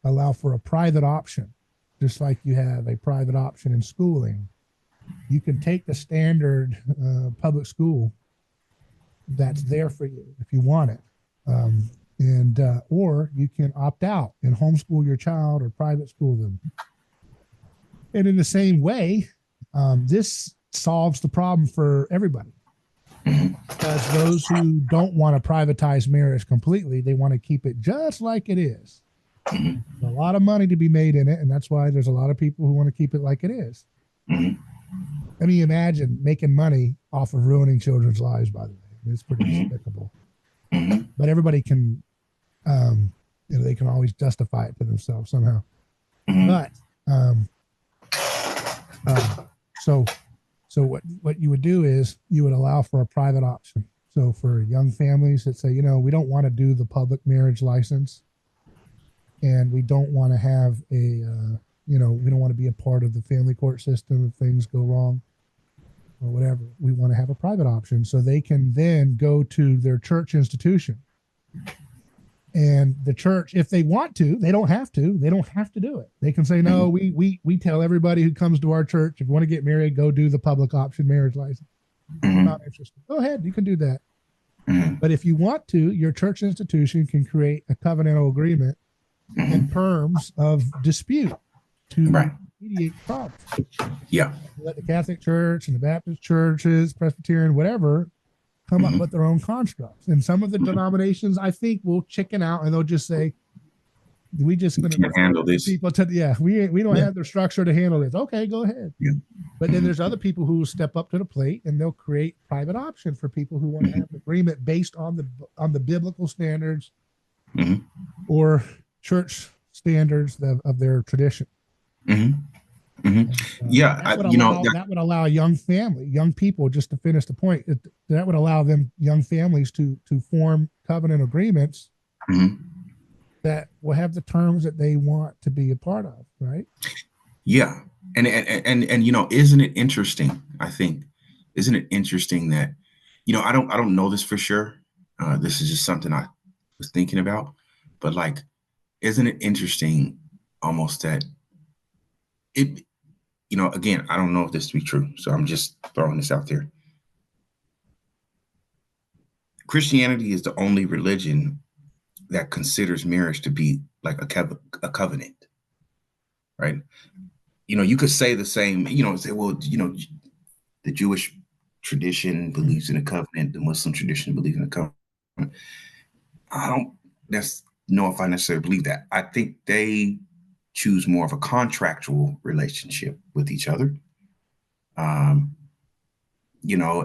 allow for a private option, just like you have a private option in schooling. You can take the standard public school that's there for you if you want it. Or you can opt out and homeschool your child or private school them. And in the same way, this solves the problem for everybody. Because those who don't want to privatize marriage completely, they want to keep it just like it is. There's a lot of money to be made in it, and that's why there's a lot of people who want to keep it like it is. I mean, imagine making money off of ruining children's lives, by the way. It's pretty despicable. But everybody can, they can always justify it to themselves somehow. But so what you would do is you would allow for a private option. So for young families that say, we don't want to do the public marriage license, and we don't want to have we don't want to be a part of the family court system if things go wrong or whatever. We want to have a private option so they can then go to their church institution. And the church, if they want to, they don't have to do it. They can say, no, we tell everybody who comes to our church, if you want to get married, go do the public option marriage license. I'm not interested. Go ahead, you can do that. But if you want to, your church institution can create a covenantal agreement in terms of dispute to mediate problems. Yeah. Let the Catholic Church and the Baptist churches, Presbyterian, whatever, come up with their own constructs. And some of the denominations, I think, will chicken out and they'll just say, we just going to handle this. People we don't have the structure to handle this. Okay, go ahead. Yeah. But then there's other people who will step up to the plate and they'll create private option for people who want to have an agreement based on the biblical standards or church standards of their tradition. Yeah, that would allow young people, just to finish the point, that would allow them, young families, to form covenant agreements that will have the terms that they want to be a part of, right? Yeah, and isn't it interesting? I think, isn't it interesting that I don't know this for sure. This is just something I was thinking about, but like, isn't it interesting almost that it, again, I don't know if this to be true, so I'm just throwing this out there. Christianity is the only religion that considers marriage to be like a covenant, right? You could say the same, say, well, the Jewish tradition believes in a covenant, the Muslim tradition believes in a covenant. I don't know if I necessarily believe that. I think they choose more of a contractual relationship with each other.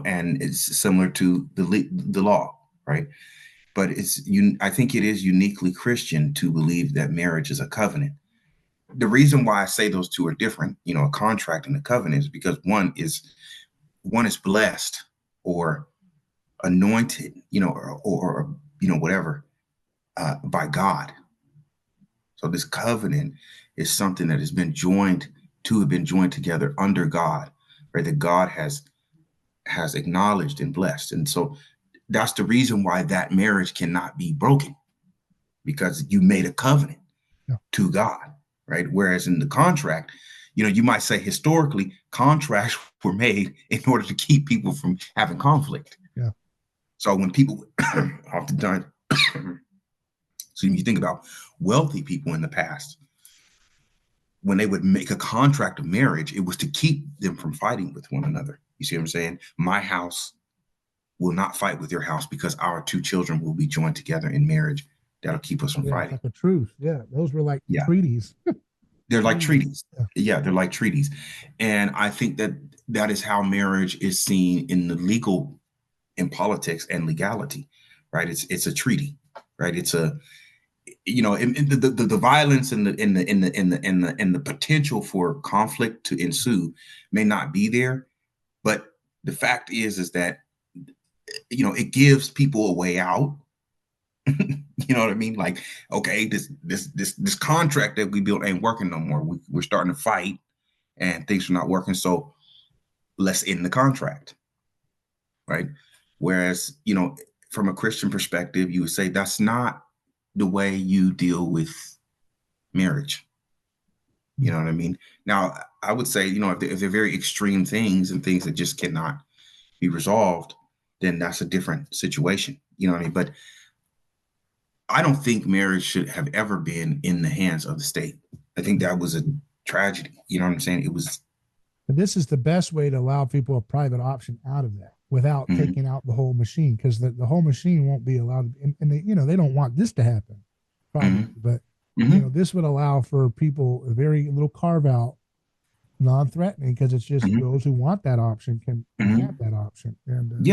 And it's similar to the law, right? But I think it is uniquely Christian to believe that marriage is a covenant. The reason why I say those two are different, a contract and a covenant, is because one is blessed or anointed, or whatever, by God. So this covenant is something that has been joined together under God, right? That God has acknowledged and blessed. And so that's the reason why that marriage cannot be broken, because you made a covenant to God, right? Whereas in the contract, you might say historically contracts were made in order to keep people from having conflict. Yeah. So when people oftentimes, so you think about wealthy people in the past, when they would make a contract of marriage, it was to keep them from fighting with one another. You see what I'm saying? My house will not fight with your house because our two children will be joined together in marriage. That'll keep us from fighting. Like a truce. Yeah. Those were like treaties. They're like treaties. Yeah, they're like treaties. And I think that is how marriage is seen in the legal, in politics and legality, right? It's a treaty, right? It's a, the violence and the potential for conflict to ensue may not be there, but the fact is that it gives people a way out. You know what I mean? Like, okay, this contract that we built ain't working no more. We're starting to fight, and things are not working. So let's end the contract, right? Whereas, from a Christian perspective, you would say that's not the way you deal with marriage. You know what I mean? Now, I would say, if they're very extreme things and things that just cannot be resolved, then that's a different situation. You know what I mean? But I don't think marriage should have ever been in the hands of the state. I think that was a tragedy. You know what I'm saying? It was. But this is the best way to allow people a private option out of that without taking out the whole machine, because the whole machine won't be allowed. And they don't want this to happen, probably. But this would allow for people a very little carve out, non-threatening, because it's just those who want that option can have that option. And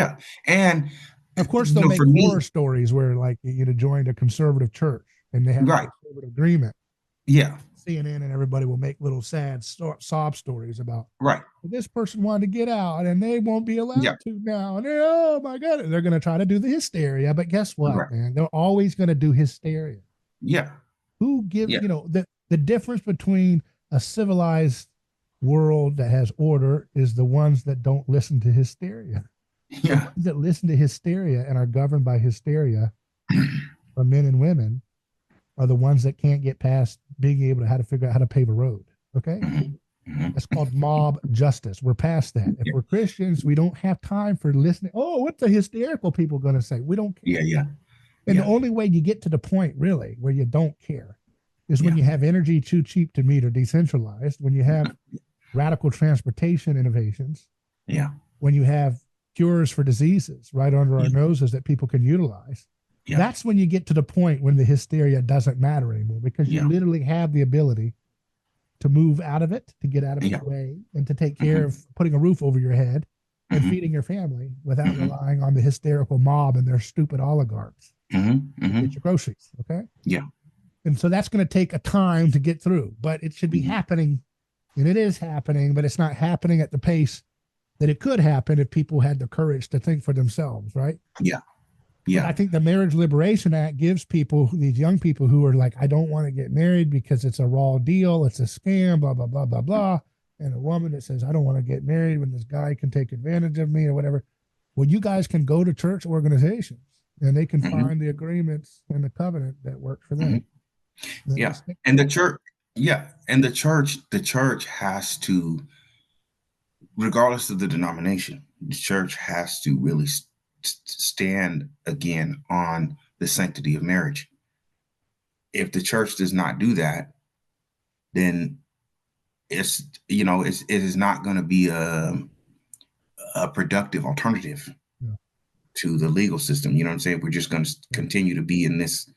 and of course they'll make horror stories where like joined a conservative church and they have a conservative agreement. Yeah. CNN and everybody will make little sad sob stories about this person wanted to get out and they won't be allowed to now. And oh my God, they're going to try to do the hysteria. But guess what, man? They're always going to do hysteria. Yeah. Who gives, the difference between a civilized world that has order is the ones that don't listen to hysteria. Yeah. The ones that listen to hysteria and are governed by hysteria for men and women are the ones that can't get past being able to figure out how to pave a road. Okay. That's called mob justice. We're past that. If we're Christians, we don't have time for listening. Oh, what's the hysterical people going to say? We don't care. And the only way you get to the point really where you don't care is when you have energy too cheap to meet or decentralized, when you have radical transportation innovations, when you have cures for diseases right under our noses that people can utilize. That's when you get to the point when the hysteria doesn't matter anymore, because you literally have the ability to move out of it, to get out of its way, and to take care of putting a roof over your head and feeding your family without relying on the hysterical mob and their stupid oligarchs to get your groceries. Okay. Yeah. And so that's going to take a time to get through, but it should be happening, and it is happening, but it's not happening at the pace that it could happen if people had the courage to think for themselves. Right. Yeah. Yeah. But I think the Marriage Liberation Act gives people, these young people who are like, I don't want to get married because it's a raw deal, it's a scam, blah, blah, blah, blah, blah. And a woman that says, I don't want to get married when this guy can take advantage of me or whatever. Well, you guys can go to church organizations and they can find the agreements and the covenant that works for them. Yeah. And the church, and the church has to, regardless of the denomination, the church has to really stand again on the sanctity of marriage. If the church does not do that, then it is not going to be a productive alternative to the legal system. You know what I'm saying? We're just going to continue to be in this.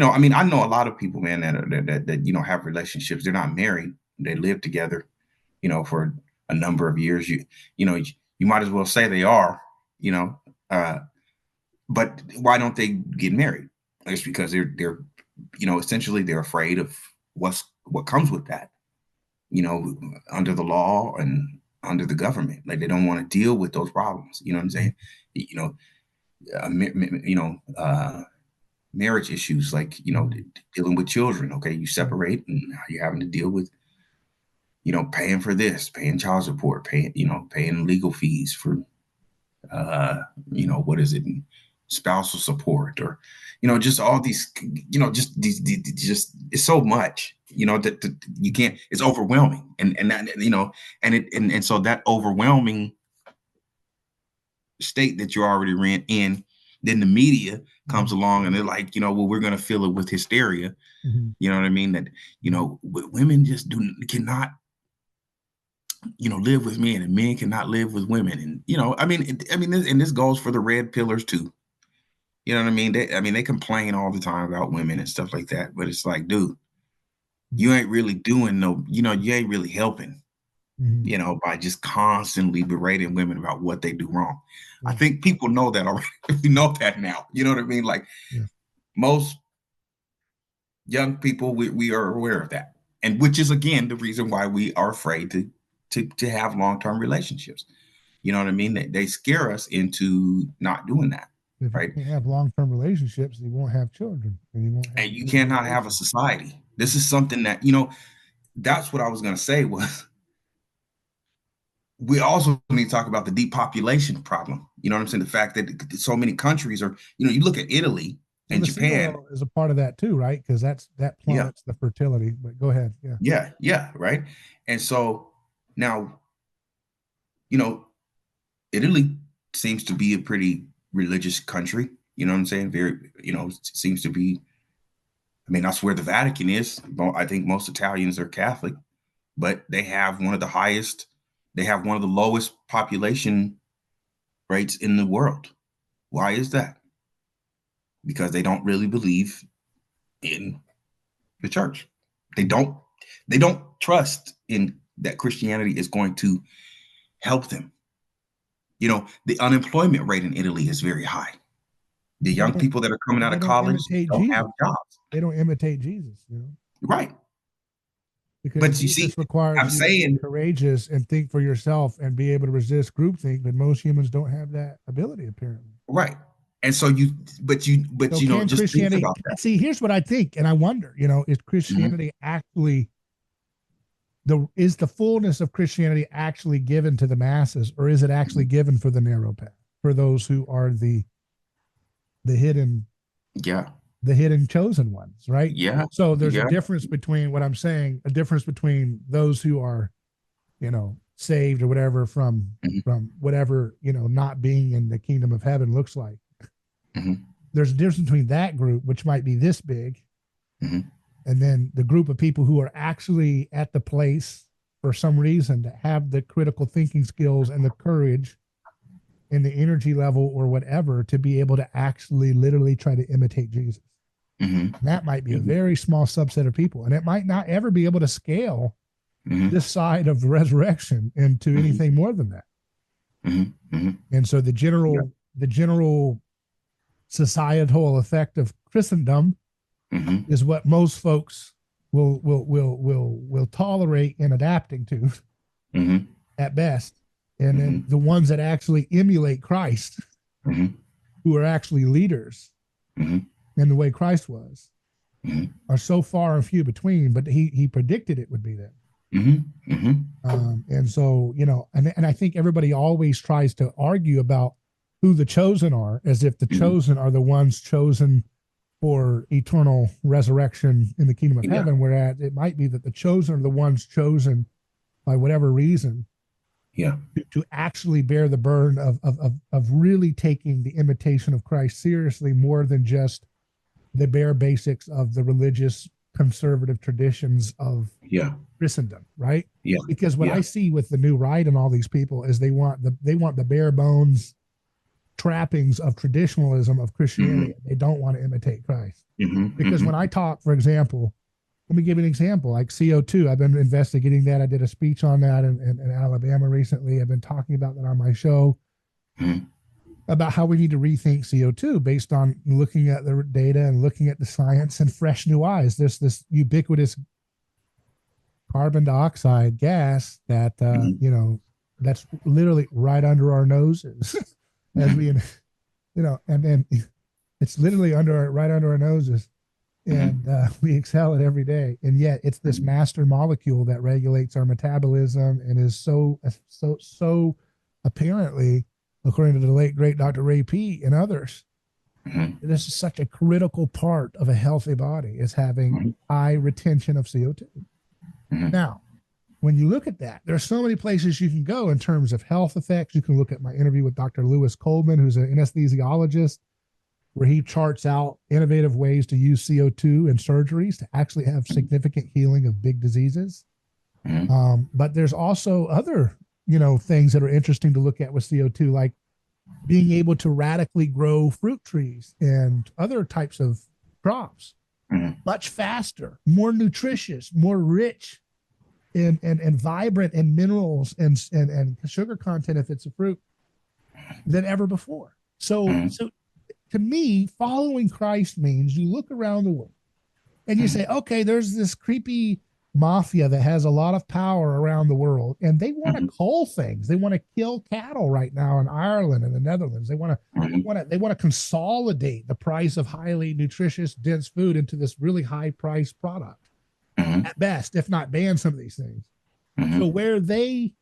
I mean, I know a lot of people, man, that have relationships. They're not married. They live together, for a number of years. You might as well say they are, but why don't they get married? It's because they're essentially they're afraid of what comes with that, under the law and under the government. Like they don't want to deal with those problems. You know what I'm saying? Marriage issues like, dealing with children. Okay. You separate and you're having to deal with, paying for this, paying child support, paying legal fees for, what is it? Spousal support, or, just all these, just it's so much, that you can't, it's overwhelming. And that, and so that overwhelming state that you're already in, then the media comes along and they're like, well, we're going to fill it with hysteria. You know what I mean? That, women just cannot, live with men and men cannot live with women. And, and this goes for the red pillars too. You know what I mean? They complain all the time about women and stuff like that, but it's like, dude, you ain't really doing you ain't really helping, by just constantly berating women about what they do wrong. I think people know that already. We know that now. You know what I mean? Like most young people, we are aware of that. And which is, again, the reason why we are afraid to have long-term relationships. You know what I mean? They scare us into not doing that. If right? You can't have long-term relationships, you won't have children. And you cannot have a society. This is something that, that's what I was going to say was we also need to talk about the depopulation problem. You know what I'm saying? The fact that so many countries are, you look at Italy Well, and the seed Japan. oil is a part of that too, right? Because that Yeah, plummets the fertility. But go ahead. Yeah. yeah, right. And so now, you know, Italy seems to be a pretty religious country. You know what I'm saying? Very, seems to be. I mean, that's where the Vatican is. I think most Italians are Catholic, but they have one of the highest. They have one of the lowest population rates in the world. Why is that? Because they don't really believe in the church. They don't trust in that Christianity is going to help them. The unemployment rate in Italy is very high. The young people that are coming out They of don't college imitate don't have Jesus. jobs. They don't imitate Jesus, Right. because But you see, Jesus requires I'm you to be saying, courageous and think for yourself and be able to resist groupthink, but most humans don't have that ability, apparently. right. And so So can just think Christianity about that. see? Here's what I think, and I wonder, is Mhm. Christianity actually is the fullness of Christianity actually given to the masses, or is it actually given for the narrow path, for those who are the hidden Yeah. the hidden chosen ones, right? Yeah. So there's a Yeah. difference between what I'm saying, a difference between those who are, saved or whatever Mhm. from whatever, not being in the kingdom of heaven looks like. Mhm. There's a difference between that group, which might be this big, Mhm. and then the group of people who are actually at the place for some reason that have the critical thinking skills and the courage and the energy level or whatever to be able to actually literally try to imitate Jesus. Mhm. That might be a Mhm. very small subset of people, and it might not ever be able to scale Mhm. this side of the resurrection into Mhm. anything more than that. Mhm. Mhm. And so Yeah. the general societal effect of Christendom Mhm. is what most folks will tolerate and adapting to Mhm. at best. And then Mhm. the ones that actually emulate Christ, Mhm. who are actually leaders Mhm. in the way Christ was, Mhm. are so far and few between. But he predicted it would be that. Mhm. Mhm. And so, and I think everybody always tries to argue about who the chosen are, as if the Mhm. chosen are the ones chosen for eternal resurrection in the kingdom of Yeah. heaven, whereas it might be that the chosen are the ones chosen by whatever reason Yeah. to actually bear the burden of really taking the imitation of Christ seriously, more than just the bare basics of the religious conservative traditions of Yeah. Christendom, right? Yeah. Because what I Yeah. see with the new right and all these people is they want the bare bones trappings of traditionalism of Christianity. Mhm. They don't want to imitate Christ. Mhm. Because when Mhm. I talk, for example, let me give you an example, like CO2. I've been investigating that. I did a speech on that in Alabama recently. I've been talking about that on my show Mhm. about how we need to rethink CO2 based on looking at the data and looking at the science and fresh new eyes. There's this ubiquitous carbon dioxide gas that Mhm. that's literally right under our noses as we Mhm. and then it's literally right under our noses, and Mhm. we exhale it every day, and yet it's this Mhm. master molecule that regulates our metabolism and is so apparently, according to the late great Dr. Ray P and others, Mhm. this is such a critical part of a healthy body, is having Mhm. high retention of CO2. Mhm. Now, when you look at that, there's so many places you can go in terms of health effects. You can look at my interview with Dr. Lewis Coleman, who's an anesthesiologist, where he charts out innovative ways to use CO2 in surgeries to actually have significant healing of big diseases. Mhm. But there's also other, things that are interesting to look at with CO2, like being able to radically grow fruit trees and other types of crops Mhm. much faster, more nutritious, more rich and vibrant in minerals and sugar content if it's a fruit than ever before. So Mhm. so to me, following Christ means you look around the world and you say, Mhm. okay, there's this creepy mafia that has a lot of power around the world, and they want to Mhm. cull things. They want to kill cattle right now in Ireland and the Netherlands. Mhm. They want to consolidate the price of highly nutritious, dense food into this really high price product Mhm. at best, if not ban some of these things. So Mhm. where they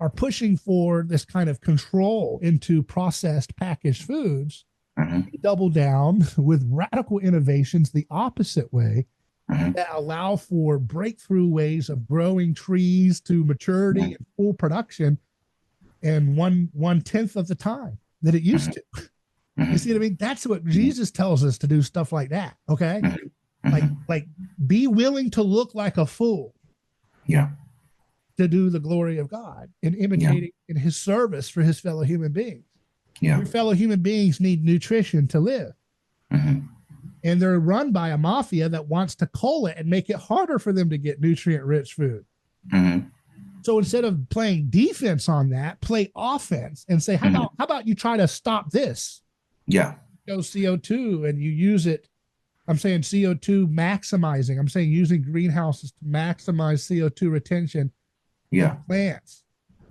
are pushing for this kind of control into processed packaged foods, double down with radical innovations the opposite way that allow for breakthrough ways of growing trees to maturity and full production in one tenth of the time that it used to. You see what I mean? That's what Jesus tells us to do, stuff like that. Okay. Like be willing to look like a fool. Yeah. To do the glory of God and imitating in his service for his fellow human beings. Yeah. Your fellow human beings need nutrition to live. And they're run by a mafia that wants to cull it and make it harder for them to get nutrient rich food. So instead of playing defense on that, play offense and say, how about you try to stop this? Yeah. Go CO2 and you use it. I'm saying CO2 maximizing. I'm saying using greenhouses to maximize CO2 retention in plants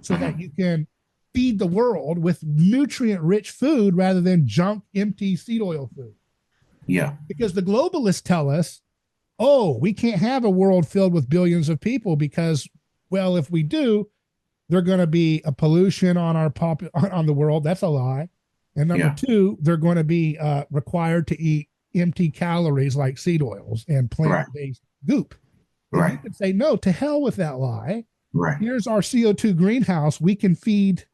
so that you can feed the world with nutrient rich food rather than junk, empty seed oil food. Yeah. Because the globalists tell us, oh, we can't have a world filled with billions of people because, well, if we do, they're going to be a pollution on our on the world. That's a lie. And number two, they're going to be required to eat empty calories like seed oils and plant-based goop. And you can say, no, to hell with that lie. Here's our CO2 greenhouse. We can feed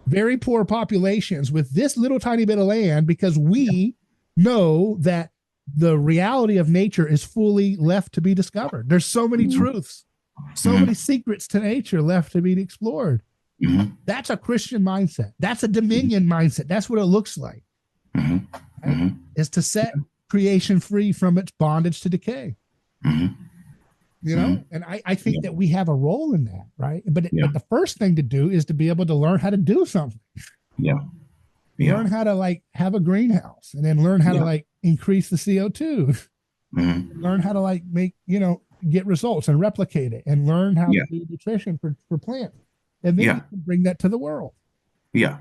very poor populations with this little tiny bit of land because we know that the reality of nature is fully left to be discovered. There's so many truths, so many secrets to nature left to be explored. That's a Christian mindset. That's a dominion mindset. That's what it looks like. Right? Is to set creation free from its bondage to decay. You know, and I think that we have a role in that, right? But the first thing to do is to be able to learn how to do something. Learn how to like have a greenhouse and then learn how to like increase the CO2. Learn how to like make, you know, get results and replicate it and learn how to do nutrition for plants. And then you can bring that to the world. You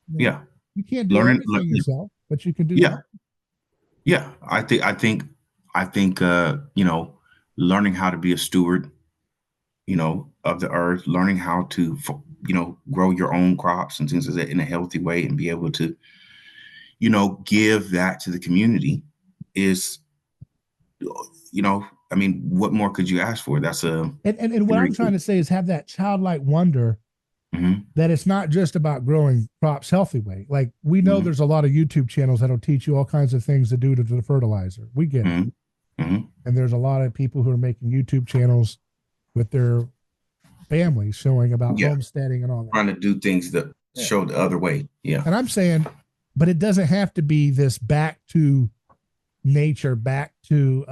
know, you can't do everything yourself, but you can do that. I think you know, learning how to be a steward, you know, of the earth, learning how to, you know, grow your own crops and things like that in a healthy way and be able to, you know, give that to the community is, you know, I mean, what more could you ask for? That's and what I'm trying to say is have that childlike wonder that it's not just about growing crops healthy way. Like we know there's a lot of YouTube channels that'll teach you all kinds of things to do to the fertilizer. We get it. And there's a lot of people who are making YouTube channels with their families showing about homesteading and all that. Trying to do things that show the other way. And I'm saying, but it doesn't have to be this back to nature, back to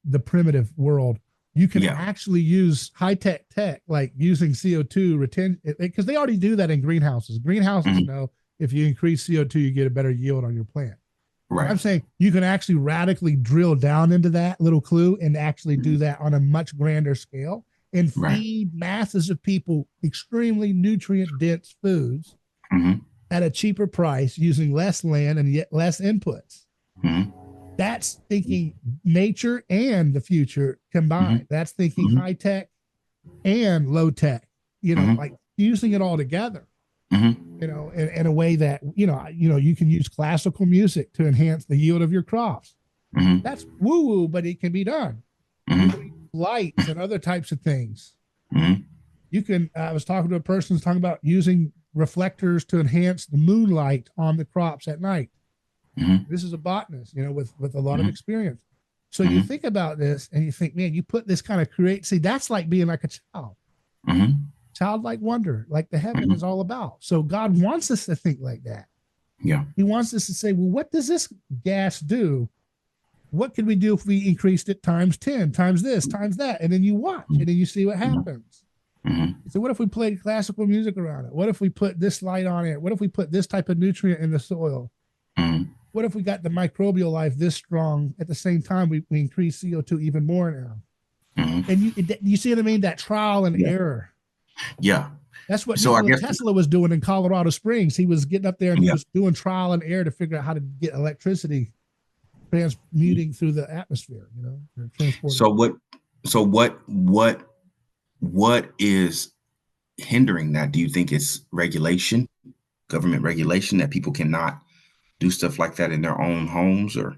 the primitive world. You can actually use high-tech tech, like using CO2 retention, because they already do that in greenhouses. Greenhouses know if you increase CO2, you get a better yield on your plant. I'm saying you can actually radically drill down into that little clue and actually do that on a much grander scale and feed masses of people extremely nutrient-dense foods at a cheaper price using less land and yet less inputs. That's thinking nature and the future combined. That's thinking high tech and low tech, you know, like using it all together, you know, in a way that, you know, you can use classical music to enhance the yield of your crops. That's woo woo, but it can be done. Lights and other types of things. You can, I was talking to a person who's talking about using reflectors to enhance the moonlight on the crops at night. This is a botanist, you know, with a lot of experience. So you think about this and you think, man, you put this kind of see, that's like being like a child, childlike wonder, like the heaven is all about. So God wants us to think like that. He wants us to say, well, what does this gas do? What could we do if we increased it times 10, times this, times that? And then you watch and then you see what happens. So what if we played classical music around it? What if we put this light on it? What if we put this type of nutrient in the soil? What if we got the microbial life this strong at the same time we increase CO2 even more now? And you see what I mean? That trial and error. That's what Tesla was doing in Colorado Springs. He was getting up there and he was doing trial and error to figure out how to get electricity transmuting through the atmosphere, you know. So what is hindering that? Do you think it's regulation, government regulation, that people cannot do stuff like that in their own homes, or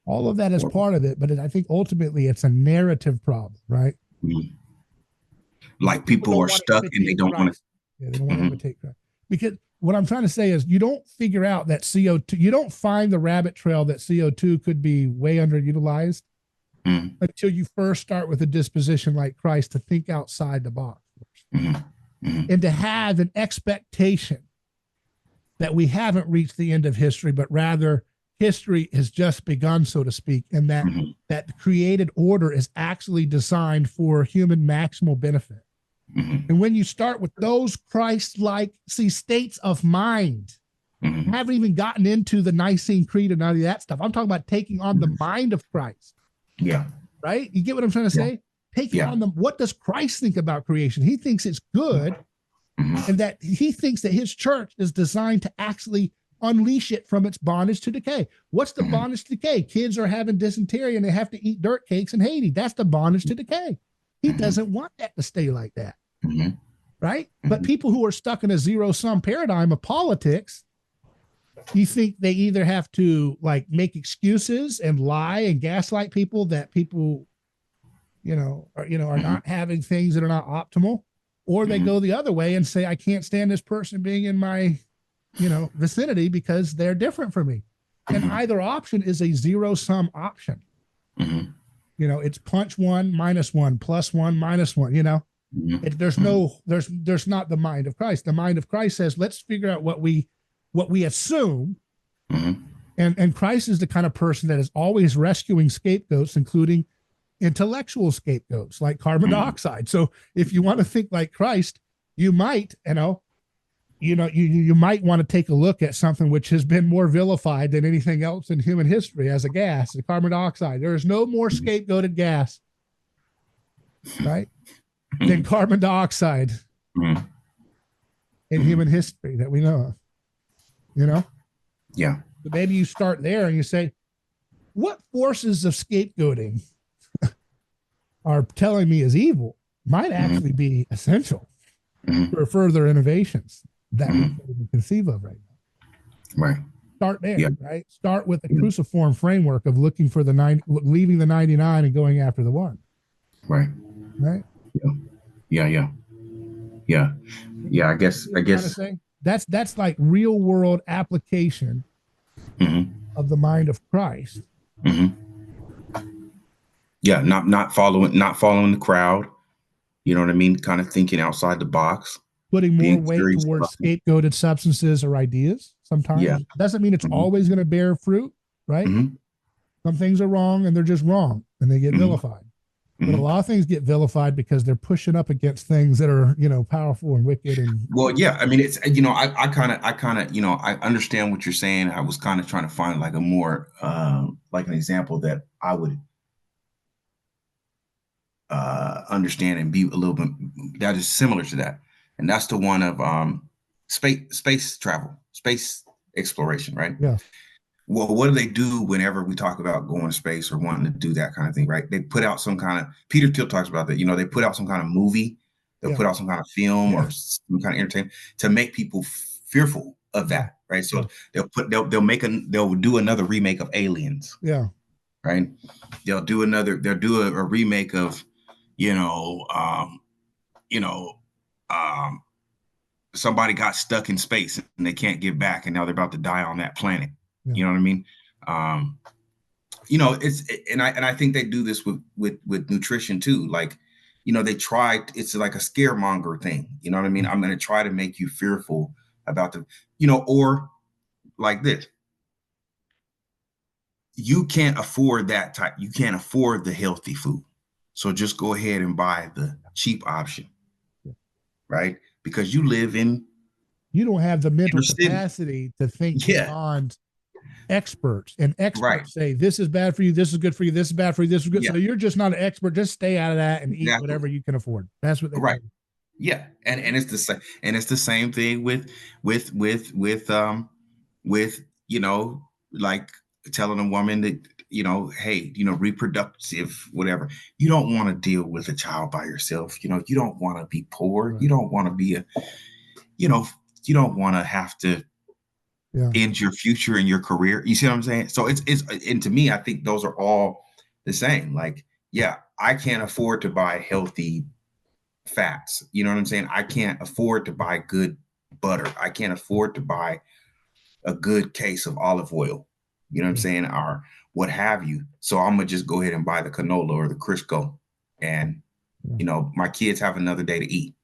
all of that is part of it, but I think ultimately it's a narrative problem, right? Mhm. Like people don't are want to stuck and they imitate don't want Christ. Yeah, they don't want to Mhm. imitate Christ. Because what I'm trying to say is you don't figure out that CO2, you don't find the rabbit trail that CO2 could be way underutilized Mhm. until you first start with a disposition like Christ to think outside the box Mhm. Mhm. and to have an expectation that we haven't reached the end of history, but rather history has just begun, so to speak, and that Mhm. that the created order is actually designed for human maximal benefit. Mhm. And when you start with those Christ-like, states of mind, I Mhm. haven't even gotten into the Nicene Creed and none of that stuff. I'm talking about taking on the mind of Christ, Yeah. right? You get what I'm trying to Yeah. say? Taking Yeah. on them. What does Christ think about creation? He thinks it's good, Mhm. and that he thinks that his church is designed to actually unleash it from its bondage to decay. What's the Mhm. bondage to decay? Kids are having dysentery and they have to eat dirt cakes in Haiti. That's the bondage to decay. He Mhm. doesn't want that to stay like that. Mhm. Right? But Mhm. people who are stuck in a zero sum paradigm of politics, you think they either have to like make excuses and lie and gaslight people that people, are Mhm. not having things that are not optimal, or they Mhm. go the other way and say, I can't stand this person being in my, vicinity because they're different from me. And Mhm. either option is a zero sum option. Mhm. It's punch one, minus one, plus one, minus one, Mhm. there's Mhm. no there's not the mind of Christ. The mind of Christ says, let's figure out what we assume. Mhm. And Christ is the kind of person that is always rescuing scapegoats, including intellectual scapegoats like carbon Mhm. dioxide. So if you want to think like Christ, you might, you might want to take a look at something which has been more vilified than anything else in human history as a gas, the carbon dioxide. There is no more scapegoated gas, right, than Mhm. carbon dioxide Mhm. in Mhm. human history that we know of. you know Yeah. so maybe you start there and you say, what forces of scapegoating are telling me is evil might Mhm. actually be essential Mhm. for further innovations that we Mhm. can't even conceive of right now. Right. Start there, Yeah. right? Start with the Yeah. cruciform framework of looking for the leaving the 99 and going after the one, Right. right? Yeah. Yeah. Yeah. Yeah. Yeah. I You guess. see what I I'm trying to guess. say? That's like real world application Mhm. of the mind of Christ. Mhm. Yeah. Not following the crowd. You know what I mean? Kind of thinking outside the box, Putting more being weight curious towards about. scapegoated substances or ideas Yeah. sometimes. Doesn't mean it's Mhm. always going to bear fruit, right? Mhm. Some things are wrong and they're just wrong and they get Mhm. vilified. But a Mhm. lot of things get vilified because they're pushing up against things that are, powerful and wicked and Well, yeah. I mean, it's I kind of I understand what you're saying. I was kind of trying to find like a more like an example that I would understand and be a little bit that is similar to that, and that's the one of space travel, space exploration, right? yeah, Well, what do they do whenever we talk about going to space or wanting to do that kind of thing, right? They put out some kind of Peter Thiel talks about that. They put out some kind of movie, they'll yeah, put out some kind of film yeah, or some kind of entertainment to make people fearful of yeah, that, right? yeah, So they'll do another remake of Aliens, yeah, right? They'll do a remake of, you know, um, you know, um, somebody got stuck in space and they can't get back, and now they're about to die on that planet. yeah. You know what I mean? Um, it's and I think they do this with nutrition too. Like, they try. It's like a scaremonger thing. You know what I mean? I'm going to try to make you fearful about or like this. You can't afford that type. You can't afford the healthy food, so just go ahead and buy the cheap option, right? Because you live in You don't have the mental inner city. capacity to think Yeah, beyond experts, and right. experts say this is bad for you, this is good for you, this is bad for you, this is good. Yeah, So you're just not an expert. Just stay out of that and eat exactly. whatever you can afford. That's what they Right. do. Yeah, and it's the same thing with with like telling a woman that hey, reproductive, whatever. You don't want to deal with a child by yourself. You don't want to be poor. Right. You don't want to be you don't want to have to Yeah. end your future and your career. You see what I'm saying? So and to me, I think those are all the same. Like, yeah, I can't afford to buy healthy fats. You know what I'm saying? I can't afford to buy good butter. I can't afford to buy a good case of olive oil. You know what I'm saying? Or what have you. So I'm gonna just go ahead and buy the canola or the Crisco, and my kids have another day to eat.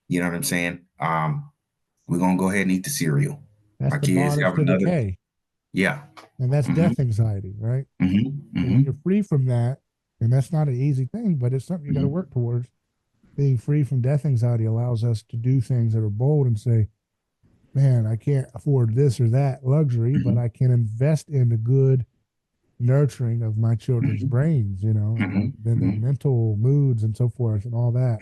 You know what I'm saying? We're gonna go ahead and eat the cereal. That's My the kids bondage have to another. decay. Yeah. And that's Mm-hmm. death anxiety, right? Mm-hmm. So when Mm-hmm. you're free from that, and that's not an easy thing, but it's something you got to work towards. Being free from death anxiety allows us to do things that are bold and say, man, I can't afford this or that luxury, but I can invest in the good nurturing of my children's brains, and then their mental moods and so forth and all that,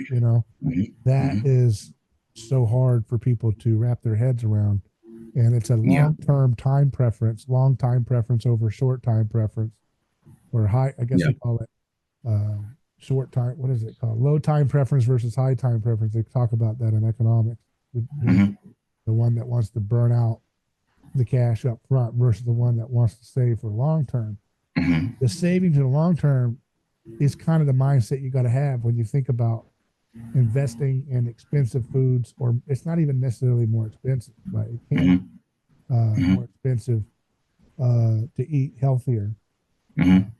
that is so hard for people to wrap their heads around. And it's a long-term time preference, long time preference over short time preference, or high, I guess they call it short time. What is it called? Low time preference versus high time preference. They talk about that in economics. The one that wants to burn out the cash up front versus the one that wants to save for long term. The savings in the long term is kind of the mindset you got to have when you think about investing in expensive foods, or it's not even necessarily more expensive, but it can be more expensive to eat healthier than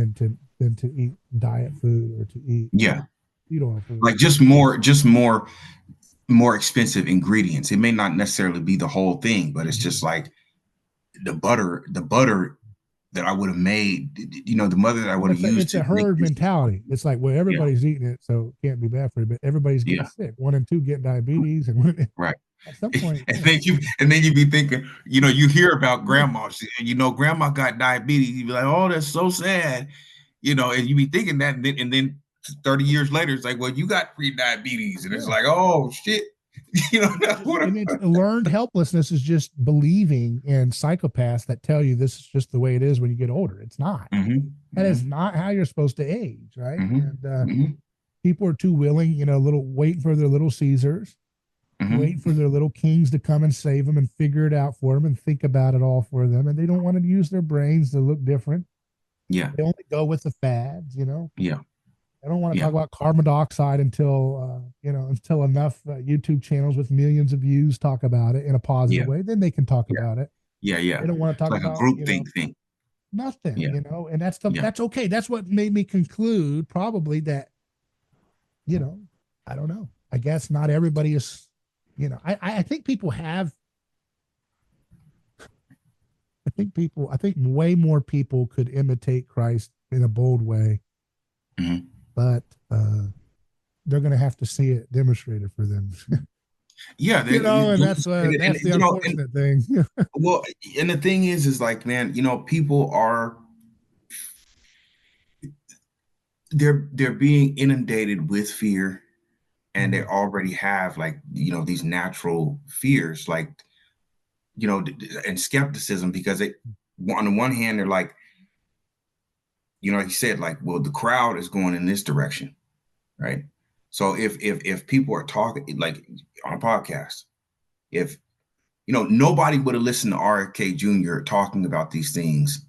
to eat diet food or to eat seed oil food. Like just more expensive ingredients. It may not necessarily be the whole thing, but it's just like the butter that I would have made, the mother that I would have used. It's a herd mentality. It's like, well, everybody's eating it, so it can't be bad for you, but everybody's getting sick. 1 in 2 get diabetes, and right. At some point, and then you be thinking, you hear about grandma, grandma got diabetes. You be like, oh, that's so sad, and you be thinking that, and then 30 years later, it's like, well, you got pre-diabetes, and it's like, oh shit, that's what. And it's learned helplessness is just believing in psychopaths that tell you this is just the way it is when you get older. It's not. That is not how you're supposed to age, right? And people are too willing, waiting for their little Caesars. Wait for their little kings to come and save them and figure it out for them and think about it all for them. And they don't want to use their brains to look different. Yeah. They only go with the fads, Yeah. I don't want to talk about carbon dioxide until enough YouTube channels with millions of views talk about it in a positive way. Then they can talk about it. Yeah. They don't want to talk like about a group thing. Nothing, and that's that's okay. That's what made me conclude probably that, I don't know. I guess not everybody is. I think people have. I think way more people could imitate Christ in a bold way, but they're going to have to see it demonstrated for them. And that's the unfortunate thing. Well, and the thing is like, man, people are they're being inundated with fear. And they already have these natural fears, and skepticism, because on the one hand, they're like, he said, like, well, the crowd is going in this direction. Right. So if people are talking like on a podcast, if, nobody would have listened to RFK Jr. talking about these things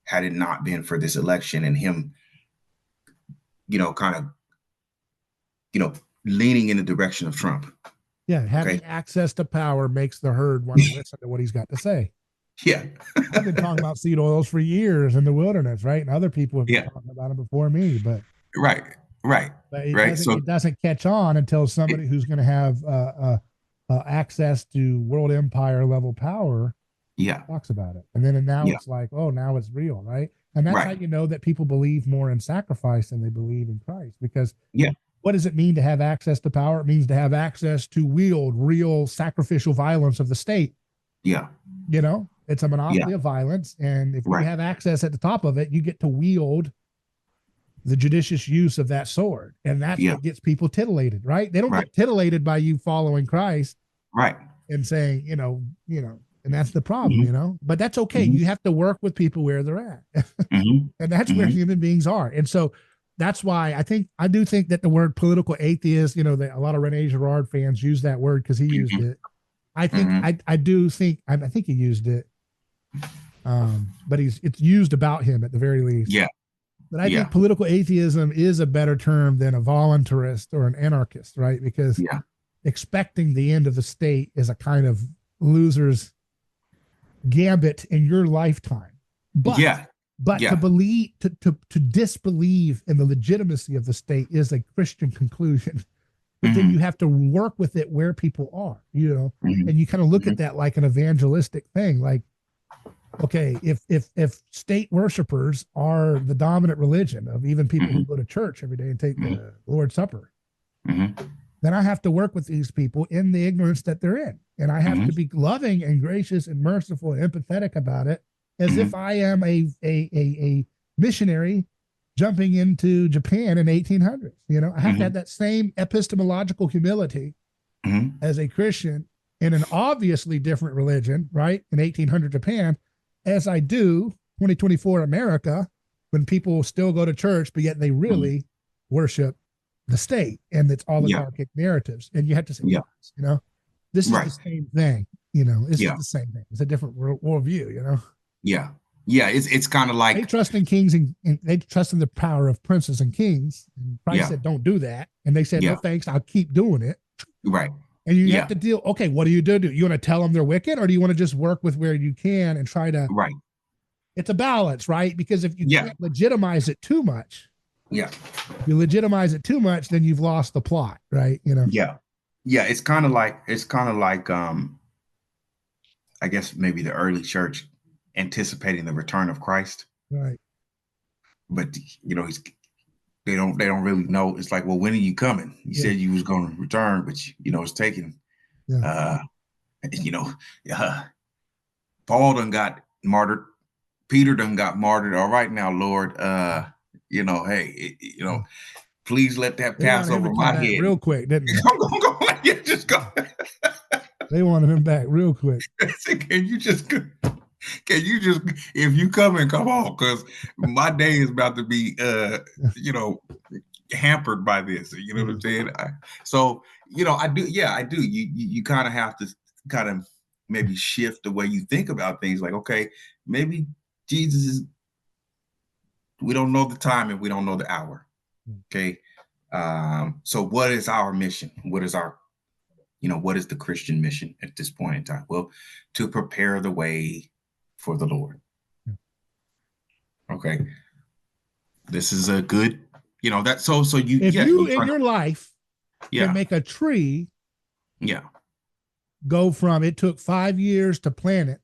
had it not been for this election and him, kind of, leaning in the direction of Trump. Yeah, having access to power makes the herd want to listen to what he's got to say. Yeah. I've been talking about seed oils for years in the wilderness, right? And other people have been talking about them before me, but right. But it doesn't catch on until somebody who's going to have access to world empire level power talks about it. And then it's like, oh, now it's real, right? And that's how you know that people believe more in sacrifice than they believe in Christ, because what does it mean to have access to power? It means to have access to wield real sacrificial violence of the state. Yeah. It's a monopoly of violence. And if you have access at the top of it, you get to wield the judicious use of that sword. And that's what gets people titillated, right? They don't get titillated by you following Christ. Right. And saying, And that's the problem, you know, but that's okay. You have to work with people where they're at. And that's where human beings are. And so that's why I do think that the word political atheist, you know, that a lot of Rene Girard fans use that word because he used it. I think, I think he used it. But it's used about him at the very least. Yeah. But I think political atheism is a better term than a voluntarist or an anarchist, right? Because expecting the end of the state is a kind of loser's gambit in your lifetime. But to believe, to disbelieve in the legitimacy of the state is a Christian conclusion. But then you have to work with it where people are, you know, and you kind of look at that like an evangelistic thing. Like, okay, if state worshipers are the dominant religion of even people who go to church every day and take the Lord's Supper, then I have to work with these people in the ignorance that they're in. And I have to be loving and gracious and merciful and empathetic about it, as if I am a missionary jumping into Japan in 1800s. You know, I have to have that same epistemological humility as a Christian in an obviously different religion, right? In 1800 Japan, as I do 2024 America, when people still go to church, but yet they really worship the state and its oligarchic narratives. And you have to say, you know, this is the same thing, you know, this is the same thing. It's a different worldview, you know? Yeah. It's kind of like they trust in kings and they trust in the power of princes and kings. And Christ said, don't do that. And they said, no, thanks. I'll keep doing it. Right. And you have to deal. Okay. What do? You want to tell them they're wicked, or do you want to just work with where you can and try to, it's a balance, right? Because if you can't legitimize it too much, you legitimize it too much, then you've lost the plot, right? You know? Yeah. It's kind of like, I guess maybe the early church anticipating the return of Christ. Right. But, you know, they don't really know. It's like, well, when are you coming? You said you was going to return, but you know, it's taking, you know, Paul done got martyred. Peter done got martyred. All right now, Lord, you know, hey, you know, please let that pass over my head real quick, didn't they? Yeah, just go. They wanted him back real quick. Can you just, if you come on, because my day is about to be, you know, hampered by this. You know what I'm saying? So, you know, I do. You kind of have to kind of maybe shift the way you think about things. Like, okay, maybe Jesus is, we don't know the time and we don't know the hour. Okay. So what is our mission? What is our, you know, what is the Christian mission at this point in time? Well, to prepare the way for the Lord. Okay. This is a good, you know, that, so you, if you in your life can make a tree go from, it took 5 years to plant it,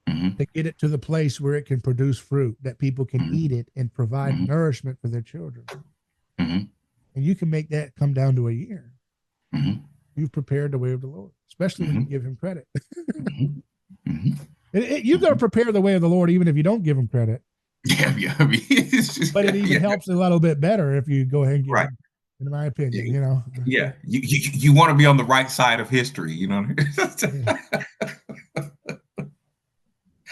to get it to the place where it can produce fruit, that people can eat it and provide nourishment for their children. And you can make that come down to a year. You've prepared the way of the Lord, especially when you give him credit. You've got to prepare the way of the Lord, even if you don't give him credit. I mean, but it even helps a little bit better if you go ahead and give him, in my opinion, you know. You want to be on the right side of history, you know.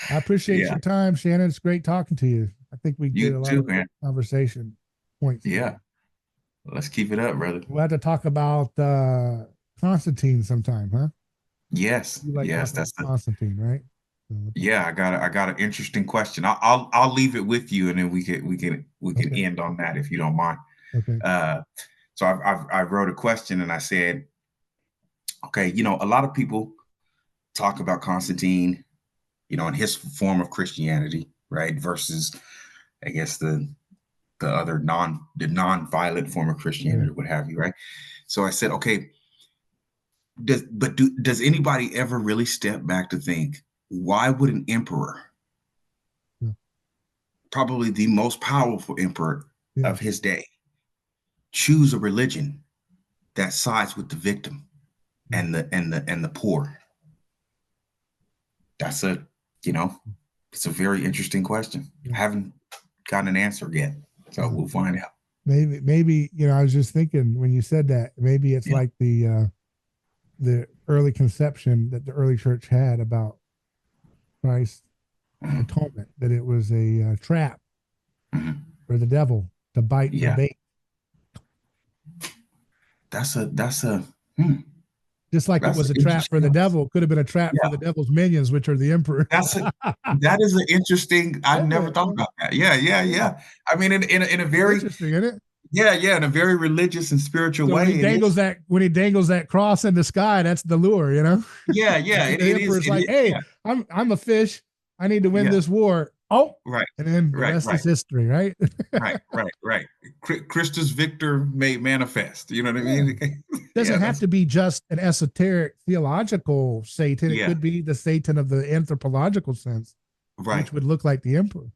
I appreciate your time, Shannon. It's great talking to you. I think we did a lot of conversation points. Let's keep it up, brother. We'll have to talk about Constantine sometime, huh? Yes. That's Constantine, right? Yeah, I got an interesting question. I'll leave it with you, and then we can end on that if you don't mind. Okay. So I wrote a question and I said, okay, you know, a lot of people talk about Constantine, you know, and his form of Christianity, right, versus, I guess, the other non-violent form of Christianity, or what have you, right? So I said, okay, does anybody ever really step back to think, why would an emperor, probably the most powerful emperor of his day, choose a religion that sides with the victim and the poor? That's it's a very interesting question. I haven't gotten an answer yet, so we'll find out. Maybe, you know, I was just thinking when you said that, maybe it's like the early conception that the early church had about Christ's Mhm. atonement, that it was a trap Mhm. for the devil to bite the Yeah. bait. That's a hmm, Just like it that's was an a trap for the interesting. devil, could have been a trap for Yeah, the devil's minions, which are the emperor. that's a that is an interesting. I Isn't never it? thought about that. Yeah, yeah, Yeah. yeah. I mean, in a It's very interesting, isn't it? yeah, yeah, in a very religious and spiritual So way, it is. when he dangles that cross in the sky, that's the lure, you know. Yeah, yeah, And the it is. emperor's It like, is. "Hey, Yeah, I'm a fish. I need to win yeah. this war." Oh, Right, and then the right, rest right, is history, right? right, right, right. Christus Victor made manifest. You know what I Yeah. mean? Doesn't Yeah, have that's to be just an esoteric theological Satan. It yeah. could be the Satan of the anthropological sense, Right, which would look like the emperor.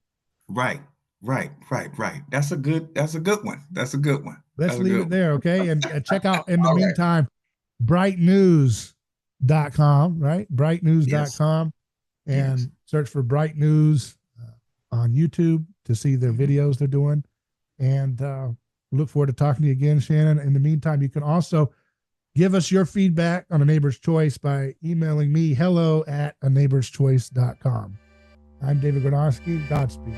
right, right, right, right. That's a good one. That's a good one. Let's That's a leave good it one. there, okay? And check out in the All right. meantime, brightnews.com, right? Yes. Brightnews.com, Yes. and search for Bright News on YouTube to see their Mhm. videos they're doing. And look forward to talking to you again, Shannon. In the meantime, you can also give us your feedback on A Neighbor's Choice by emailing me hello@aneighborschoice.com. I'm David Gornoski. Godspeed.